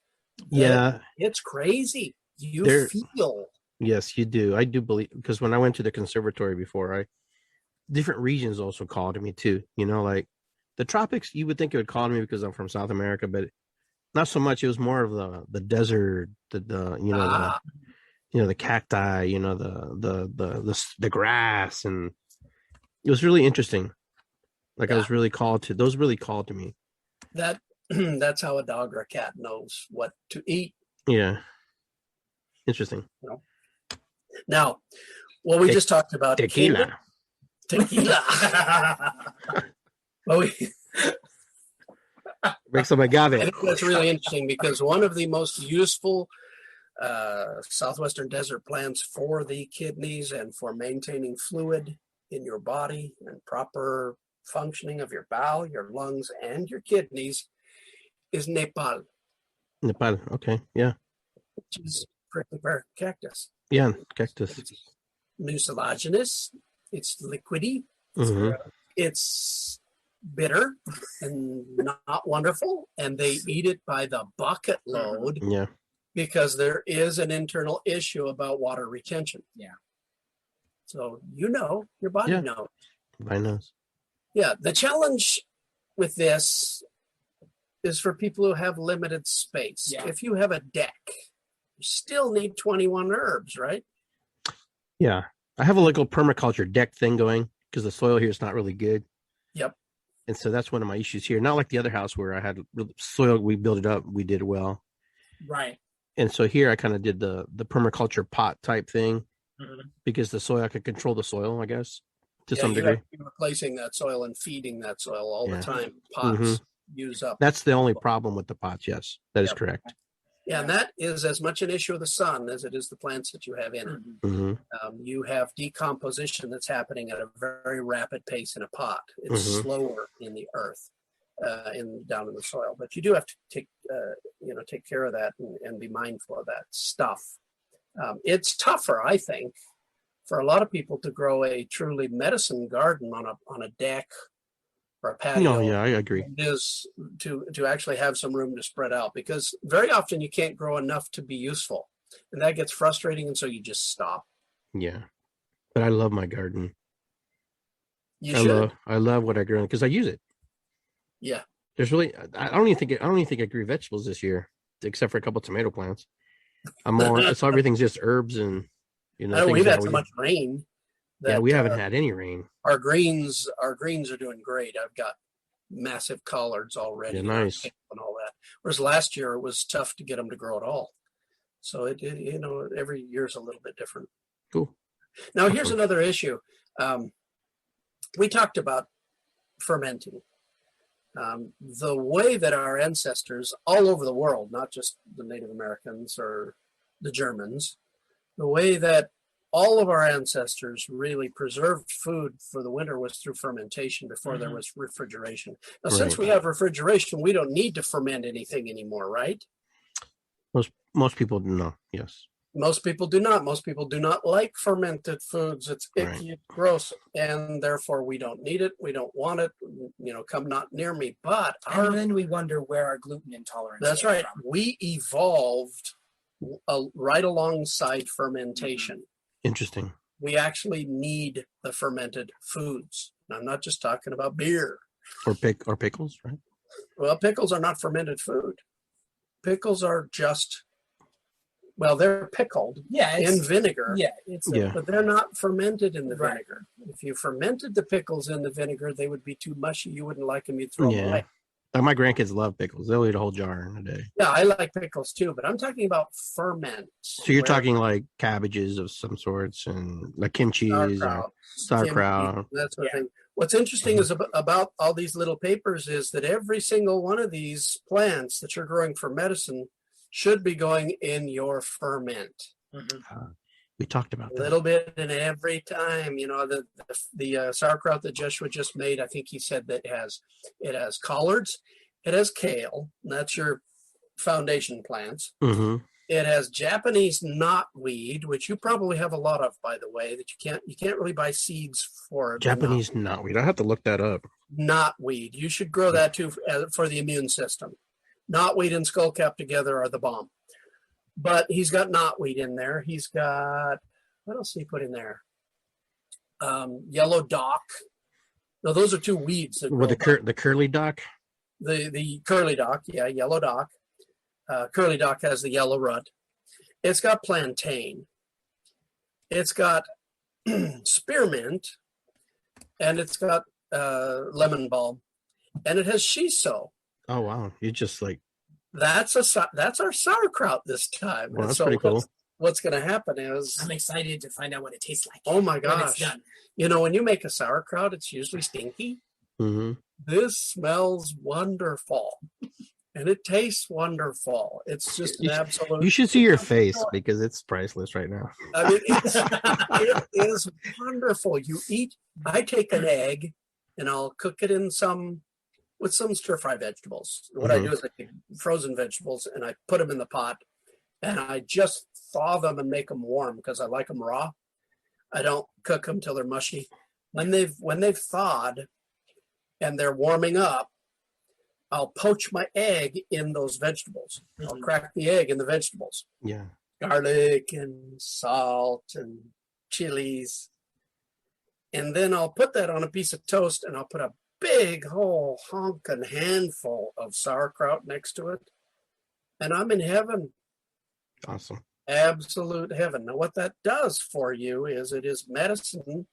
Yeah. It's crazy. You feel. Yes, you do. I do believe, because when I went to the conservatory before, different regions also called to me too. Like the tropics, you would think it would call to me because I'm from South America, but not so much. It was more of the desert, the cacti, the grass, and it was really interesting. Like I was really called to those. Really called to me. That's how a dog or a cat knows what to eat. Yeah, interesting. Now, we just talked about Tequila. Well, Make some I agave. think that's really interesting because one of the most useful southwestern desert plants for the kidneys and for maintaining fluid in your body and proper functioning of your bowel, your lungs, and your kidneys is Nepal. Nepal. Okay. Yeah. which is prickly pear cactus. Yeah, cactus. It's mucilaginous. It's liquidy. Hmm. It's bitter and not wonderful. And they eat it by the bucket load Yeah. because there is an internal issue about water retention. Yeah. So your body Yeah. knows. I know. Yeah. The challenge with this is for people who have limited space. Yeah. If you have a deck, you still need 21 herbs, right? Yeah. I have a little permaculture deck thing going because the soil here is not really good. Yep. And so that's one of my issues here. Not like the other house where I had soil, we built it up, we did well. Right. And so here I kind of did the permaculture pot type thing Mhm. because the soil, I could control the soil, I guess, to some you degree. have to be replacing that soil and feeding that soil all Yeah. the time. Pots use up. That's the only problem with the pots. Yes, that is Yep. correct. Yeah, and that is as much an issue of the sun as it is the plants that you have in it. Hmm. You have decomposition that's happening at a very rapid pace in a pot. It's Mhm. slower in the earth, down in the soil. But you do have to take care of that and be mindful of that stuff. It's tougher, I think, for a lot of people to grow a truly medicine garden on a deck or a patio. No, yeah, I agree. It is to actually have some room to spread out, because very often you can't grow enough to be useful, and that gets frustrating, and so you just stop. Yeah, but I love my garden. You should. I love what I grow because I use it. Yeah. There's really, I don't even think I grew vegetables this year, except for a couple tomato plants. So everything's just herbs and I know things we've that had so much rain. Yeah, we haven't had any rain. Our greens are doing great. I've got massive collards already. Yeah, nice. And all that. Whereas last year it was tough to get them to grow at all. So every year is a little bit different. Cool. Now here's another issue. We talked about fermenting. The way that our ancestors all over the world, not just the Native Americans or the Germans, the way that all of our ancestors really preserved food for the winter was through fermentation before there was refrigeration. Now, since we have refrigeration, we don't need to ferment anything anymore, right? Most people do not. Yes. Most people do not. Most people do not like fermented foods. It's icky, it's gross, and therefore we don't need it. We don't want it. Come not near me. But then we wonder where our gluten intolerance. That's right. We evolved right alongside fermentation. Interesting. We actually need the fermented foods. And I'm not just talking about beer. Or pickles, right? Well, pickles are not fermented food. Pickles are just, they're pickled in vinegar. Yeah, but they're not fermented in the vinegar. If you fermented the pickles in the vinegar, they would be too mushy. You wouldn't like them. You'd throw them away. My grandkids love pickles. They'll eat a whole jar in a day. Yeah, I like pickles too, but I'm talking about ferments. So you're talking like cabbages of some sorts and like kimchi or sauerkraut. That sort of thing. What's interesting is about all these little papers is that every single one of these plants that you're growing for medicine should be going in your ferment. We talked about that. A little bit in every time. The sauerkraut that Joshua just made, I think he said that it has collards, it has kale, and that's your foundation plants. It has Japanese knotweed, which you probably have a lot of, by the way, that you can't really buy seeds for. Japanese knotweed. I have to look that up. Knotweed. You should grow that too for the immune system. Knotweed and skullcap together are the bomb. But he's got knotweed in there. He's got, what else did he put in there? Yellow dock. No, those are two weeds. The curly dock? The curly dock, yellow dock. Curly dock has the yellow rut. It's got plantain. It's got spearmint. And it's got lemon balm. And it has shiso. Oh, wow. You just like... That's our sauerkraut this time. Well, that's pretty cool. What's going to happen is I'm excited to find out what it tastes like. Oh my gosh! When it's done. When you make a sauerkraut, it's usually stinky. This smells wonderful, and it tastes wonderful. It's just an absolute. You should see your face because it's priceless right now. I mean, it is wonderful. I take an egg, and I'll cook it in with some stir-fry vegetables. What I do is I take frozen vegetables and I put them in the pot, and I just thaw them and make them warm because I like them raw. I don't cook them till they're mushy. When they've thawed and they're warming up, I'll poach my egg in those vegetables. I'll crack the egg in the vegetables. Yeah. Garlic and salt and chilies. And then I'll put that on a piece of toast and I'll put a big whole honking handful of sauerkraut next to it. And I'm in heaven. Awesome. Absolute heaven. Now, what that does for you is it is medicine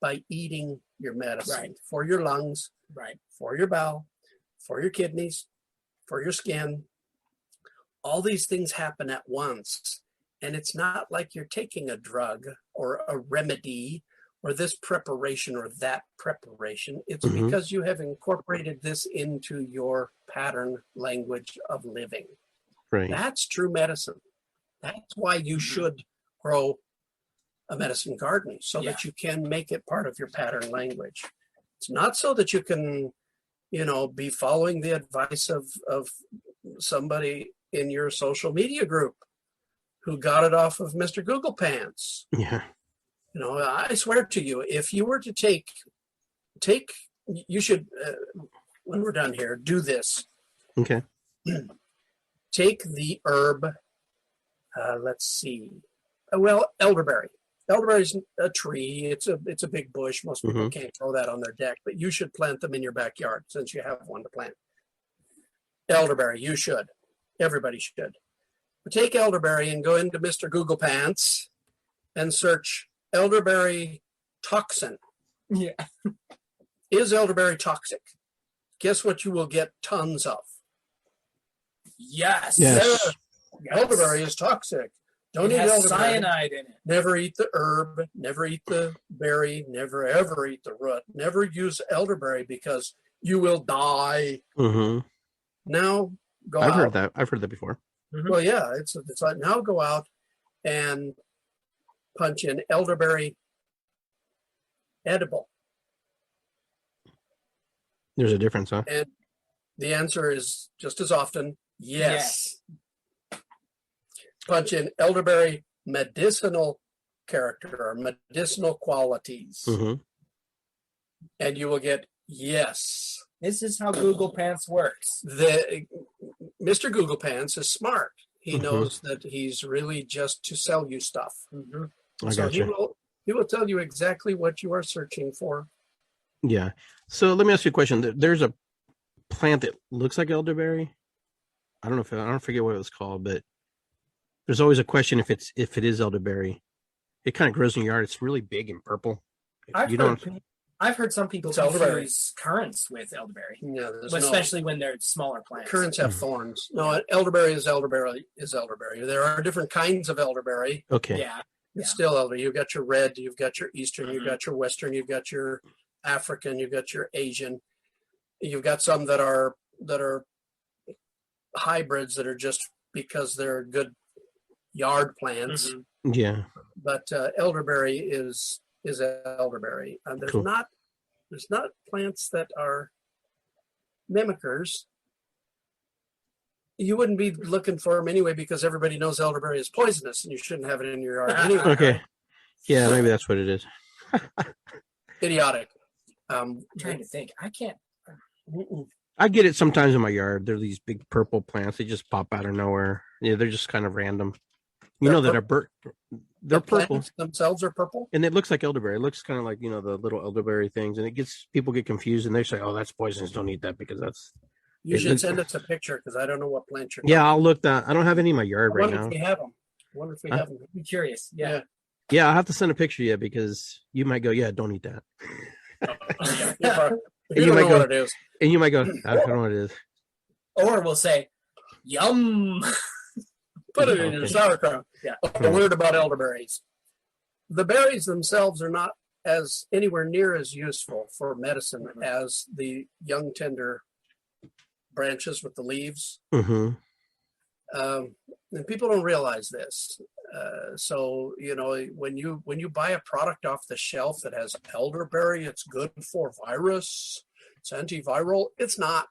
by eating your medicine for your lungs, for your bowel, for your kidneys, for your skin. All these things happen at once. And it's not like you're taking a drug or a remedy or this preparation or that preparation. It's because you have incorporated this into your pattern language of living. Right. That's true medicine. That's why you should grow a medicine garden, so that you can make it part of your pattern language. It's not so that you can, be following the advice of somebody in your social media group who got it off of Mr. Google Pants. Yeah. I swear to you, if you were to take, you should, when we're done here, do this. Okay. Take the herb, let's see. Well, elderberry. Elderberry's a tree. It's a big bush. Most people can't grow that on their deck, but you should plant them in your backyard since you have one to plant. Elderberry, you should. Everybody should. But take elderberry and go into Mr. Google Pants and search elderberry toxin. Yeah. Is elderberry toxic? Guess what you will get tons of? Yes. Yes. Elderberry is toxic. Don't It eat has elderberry. cyanide in it. Never eat the herb. Never eat the berry. Never ever eat the root. Never use elderberry because you will die. Now go I've out. heard that. I've heard that before. Well, yeah, it's like now go out and punch in elderberry edible. There's a difference, huh? And the answer is just as often, yes. Punch in elderberry medicinal character or medicinal qualities. And you will get yes. This is how Google Pants works. Mr. Google Pants is smart. He knows that he's really just to sell you stuff. I So got you. he will tell you exactly what you are searching for. Yeah. So let me ask you a question. There's a plant that looks like elderberry. I don't forget what it was called, but there's always a question if it is elderberry. It kind of grows in your yard. It's really big and purple. I've heard some people confuse currants with elderberry. Yeah, especially when they're smaller plants. Currants have thorns. No, elderberry is elderberry. There are different kinds of elderberry. Okay. Yeah. It's still elderberry. You've got your red, you've got your eastern, you've got your western, you've got your African, you've got your Asian. You've got some that are hybrids that are just because they're good yard plants. Yeah. But elderberry is elderberry. There's Cool. there's not plants that are mimickers. You wouldn't be looking for them anyway because everybody knows elderberry is poisonous and you shouldn't have it in your yard anyway. Okay. Yeah, maybe that's what it is. Idiotic. I'm trying to think. I can't. I get it sometimes in my yard. They're these big purple plants. They just pop out of nowhere. Yeah, they're just kind of random. They're purple. Plants themselves are purple. And it looks like elderberry. It looks kind of like, the little elderberry things. And people get confused and they say, oh, that's poisonous. Don't eat that because that's. You should send us a picture because I don't know what plants you're. Yeah, I'll look that. I don't have any in my yard right now. If we have them. I wonder if we have them. I'd be curious. Yeah. Yeah, I'll have to send a picture, yeah, because you might go, yeah, don't eat that. You don't know what it is. And you might go, I don't know what it is. Or we'll say, yum. Put it in your sauerkraut. Yeah. The word about elderberries. The berries themselves are not as anywhere near as useful for medicine as the young tender branches with the leaves. And people don't realize this. So when you buy a product off the shelf that has elderberry, it's good for virus, it's antiviral. It's not.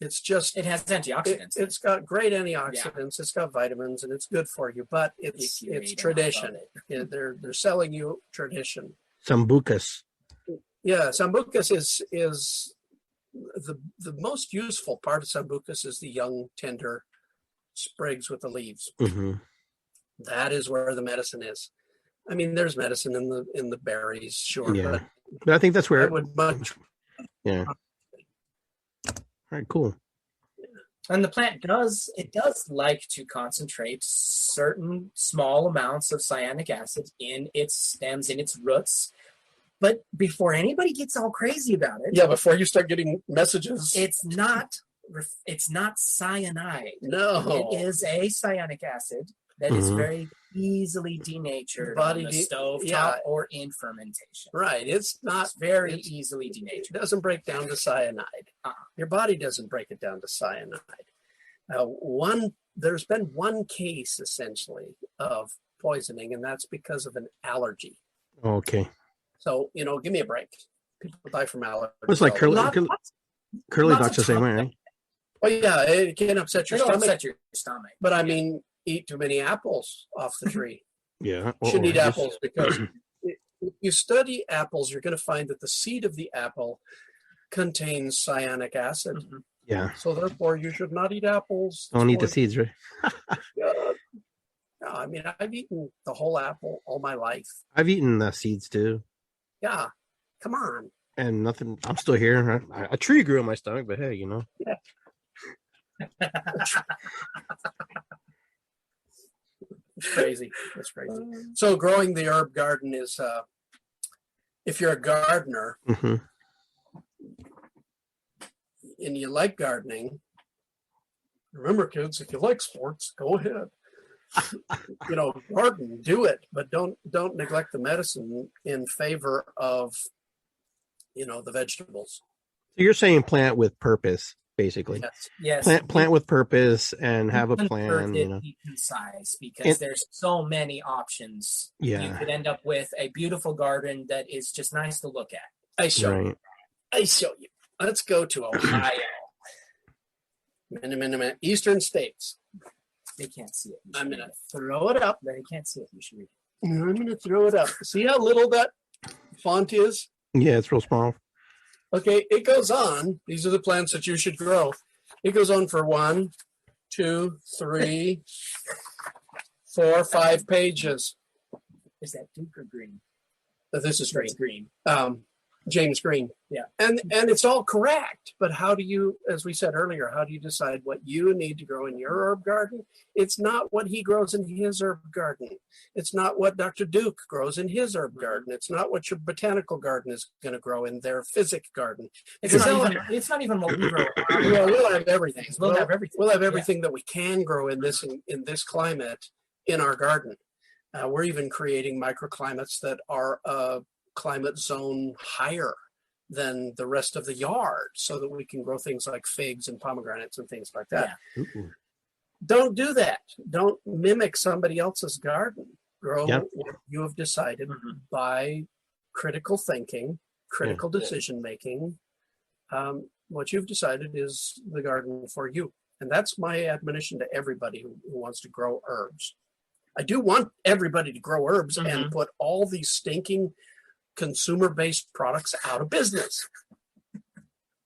It's just It has antioxidants. it's got great antioxidants. It's got vitamins, and it's good for you. But it's tradition. They're selling you tradition. Sambucas. Yeah, sambucas is the most useful part of sambucas is the young, tender sprigs with the leaves. Mm-hmm. That is where the medicine is. I mean, there's medicine in the berries, sure, Yeah. But I think that's where I would much. Yeah. All right, cool. And the plant does like to concentrate certain small amounts of cyanic acid in its stems, in its roots. But before anybody gets all crazy about it, Yeah, before you start getting messages. it's not cyanide. No. It is a cyanic acid that is Mhm. very easily denatured Body on the de- stove yeah. top or in fermentation. Right. It's not It's very it's- easily It denatured. doesn't break down to cyanide. Your body doesn't break it down to cyanide. There's been one case essentially of poisoning, and that's because of an allergy. Okay. So, give me a break. People die from allergies. It's like curly Not- curly lots doc's the of same way, time. right? Oh yeah, it can upset your It'll stomach. upset your stomach. But I mean, eat too many apples off the tree. Yeah. You shouldn't Or eat just- apples because if you study apples, you're going to find that the seed of the apple contains cyanic acid. Mhm. Yeah. So therefore, you should not eat apples. Don't eat the It's seeds, right? poison. No, I mean, I've eaten the whole apple all my life. I've eaten the seeds too, Yeah, come on. and nothing. I'm still here. A tree grew in my stomach, but hey, It's crazy. It's crazy. So growing the herb garden is, if you're a gardener hmm and you like gardening, remember, kids, if you like sports, go ahead. Garden, do it, but don't neglect the medicine in favor of, the vegetables. So you're saying plant with purpose, basically. Yes. Yes. Plant with purpose and have a Conserve plan. it, be concise, because And- there's so many options. Yeah. You could end up with a beautiful garden that is just nice to look at. I show you. Right. I show you. Let's go to Ohio. Minute. Eastern states. They can't see it. I'm going to throw it up. They can't see it. You should read it. I'm going to throw it up. See how little that font is? Yeah, it's real small. Okay, it goes on. These are the plants that you should grow. It goes on for 1, 2, 3, 4, 5 pages. Is that Duke or Green? This is green. It's Green. James Green. Yeah. And it's all correct. But how do you, as we said earlier, how do you decide what you need to grow in your herb garden? It's not what he grows in his herb garden. It's not what Dr. Duke grows in his herb garden. It's not what your botanical garden is going to grow in their physic garden. It's not even what we grow. Well, we'll have everything. We'll have everything. We'll have everything that we can grow in this climate in our garden. We're even creating microclimates that are climate zone higher than the rest of the yard, so that we can grow things like figs and pomegranates and things like that. Yeah. Ooh. Don't do that. Don't mimic somebody else's garden. Grow Yep. what you have decided Mhm. by critical thinking, critical decision making. What you've decided is the garden for you. And that's my admonition to everybody who wants to grow herbs. I do want everybody to grow herbs and put all these stinking consumer-based products out of business.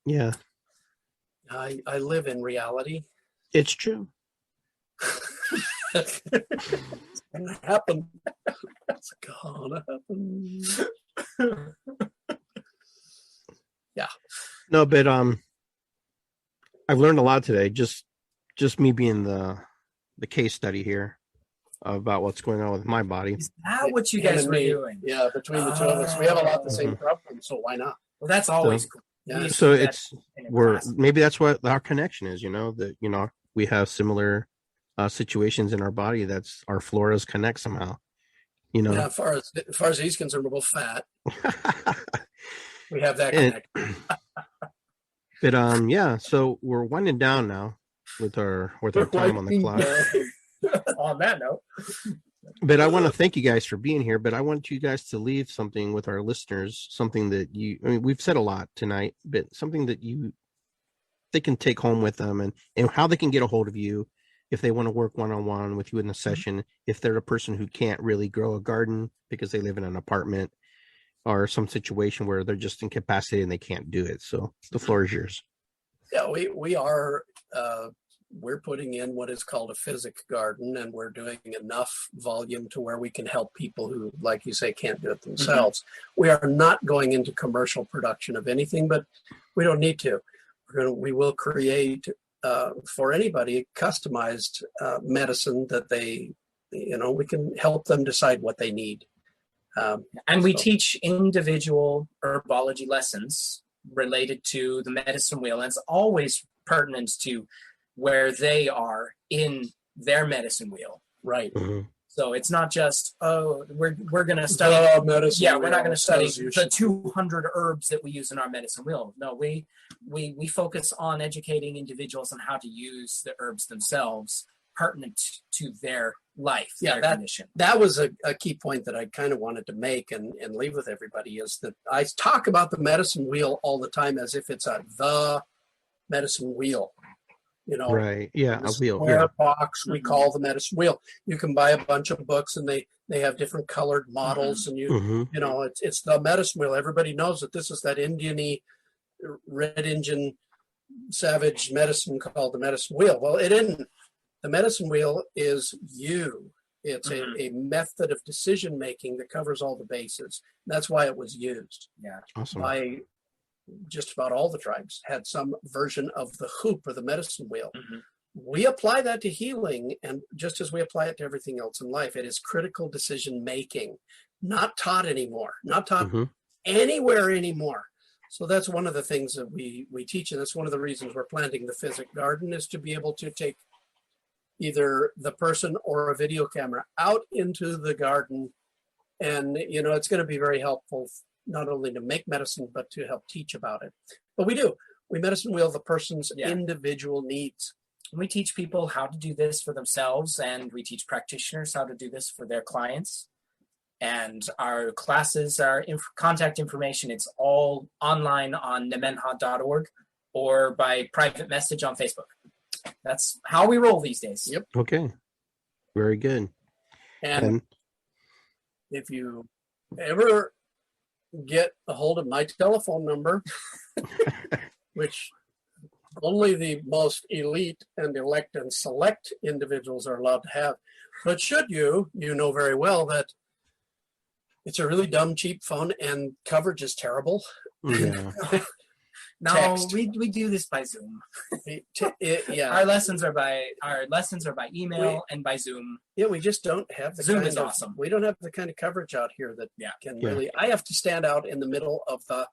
Yeah, I live in reality. it's true. It's gonna happen. It's gonna happen. Yeah. No, but I've learned a lot today. Just me being the case study here about what's going on with my body. Is that what you guys And were me. doing? Yeah, between the two of us, we have a lot the same problem, so why not? Well, that's always cool. Yeah. We So do that it's in a we're class. maybe that's what our connection is. That we have similar situations in our body. That's our floras connect somehow. Yeah, as far as he's concerned, we're both fat. We have that And- connection. But yeah. So we're winding down now with our time on the clock. On that note, But I want to thank you guys for being here. But I want you guys to leave something with our listeners, something that we've said a lot tonight, but something that you they can take home with them, and how they can get a hold of you if they want to work one-on-one with you in the session, if they're a person who can't really grow a garden because they live in an apartment or some situation where they're just incapacitated and they can't do it. So the floor is yours. Yeah, we are we're putting in what is called a physic garden, and we're doing enough volume to where we can help people who, like you say, can't do it themselves. We are not going into commercial production of anything, but we don't need to. We will create for anybody customized medicine that they, we can help them decide what they need. And we teach individual herbology lessons related to the medicine wheel. And it's always pertinent to where they are in their medicine wheel. Right. Mm-hmm. So it's not just, we're going to study medicine. Yeah, we're not going to study the 200 herbs that we use in our medicine wheel. No, we focus on educating individuals on how to use the herbs themselves, pertinent to their life, their condition. That was a key point that I kind of wanted to make and leave with everybody, is that I talk about the medicine wheel all the time as if it's the medicine wheel. Right. Yeah. A wheel. Square box we call the medicine wheel. You can buy a bunch of books and they have different colored models, and it's the medicine wheel. Everybody knows that this is that Indian-y Red Indian savage medicine called the medicine wheel. Well, it isn't. The medicine wheel is you. It's a method of decision making that covers all the bases. That's why it was used. Yeah. Awesome. By just about all the tribes had some version of the hoop or the medicine wheel. We apply that to healing, and just as we apply it to everything else in life, it is critical decision making, not taught anymore, not taught anywhere anymore. So that's one of the things that we teach, and that's one of the reasons we're planting the physic garden, is to be able to take either the person or a video camera out into the garden, and it's going to be very helpful not only to make medicine, but to help teach about it. But we medicine wheel the person's individual needs. We teach people how to do this for themselves, and we teach practitioners how to do this for their clients. And our classes, our contact information, it's all online on nemenha.org or by private message on Facebook. That's how we roll these days. Yep. Okay. Very good. And if you ever get a hold of my telephone number, which only the most elite and elect and select individuals are allowed to have. But should you know very well that it's a really dumb, cheap phone, and coverage is terrible. Yeah. No, we do this by Zoom. Our lessons are by email and by Zoom. Yeah, we just don't have the Zoom is awesome. We don't have the kind of coverage out here that can really. I have to stand out in the middle of the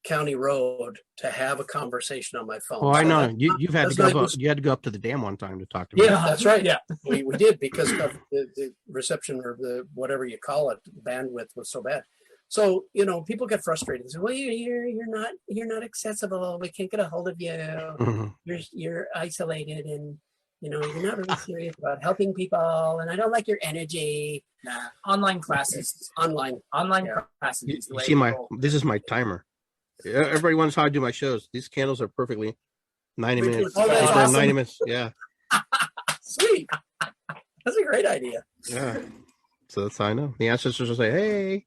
county road to have a conversation on my phone. Oh, I know. You've had to go up. You had to go up to the dam one time to talk to me. Yeah, that's right. Yeah, we did, because of the reception, or the whatever you call it, bandwidth was so bad. So people get frustrated. They say, "Well, you're not accessible. We can't get a hold of you. You're isolated, and you're not really serious about helping people. And I don't like your energy." Nah, online classes. Online classes. You see this is my timer. Everybody wonders how I do my shows. These candles are perfectly 90 minutes. Oh, that's awesome. 90 minutes. Yeah. Sweet. That's a great idea. Yeah. So that's how I know. The ancestors will say, "Hey."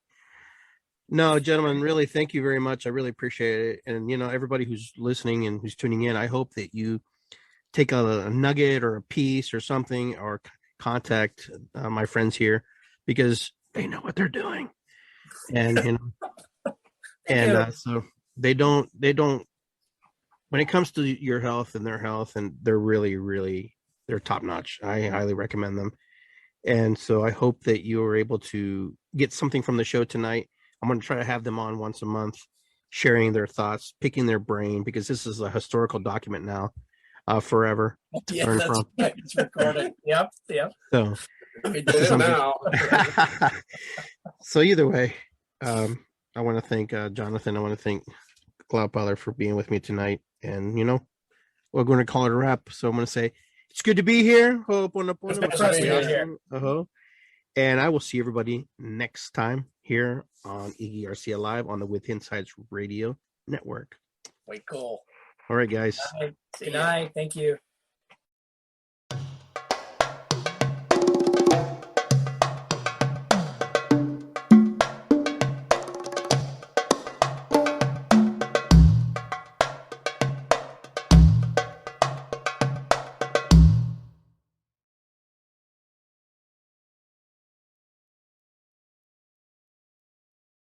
No, gentlemen, really, thank you very much. I really appreciate it. And, everybody who's listening and who's tuning in, I hope that you take a nugget or a piece or something, or contact my friends here, because they know what they're doing. And, so they don't, when it comes to your health and their health, and they're really, really, they're top notch. I highly recommend them. And so I hope that you were able to get something from the show tonight. I'm going to try to have them on once a month, sharing their thoughts, picking their brain, because this is a historical document now, forever. Yeah, that's right. It's recorded. Yep. So, we did it now. So either way, I want to thank Jonathan. I want to thank Cloudpiler for being with me tonight. And, we're going to call it a wrap. So I'm going to say, it's good to be here. And I will see everybody next time here on Iggy Garcia Live on the With Insights Radio Network. Way cool. All right, guys. Good night. Thank you.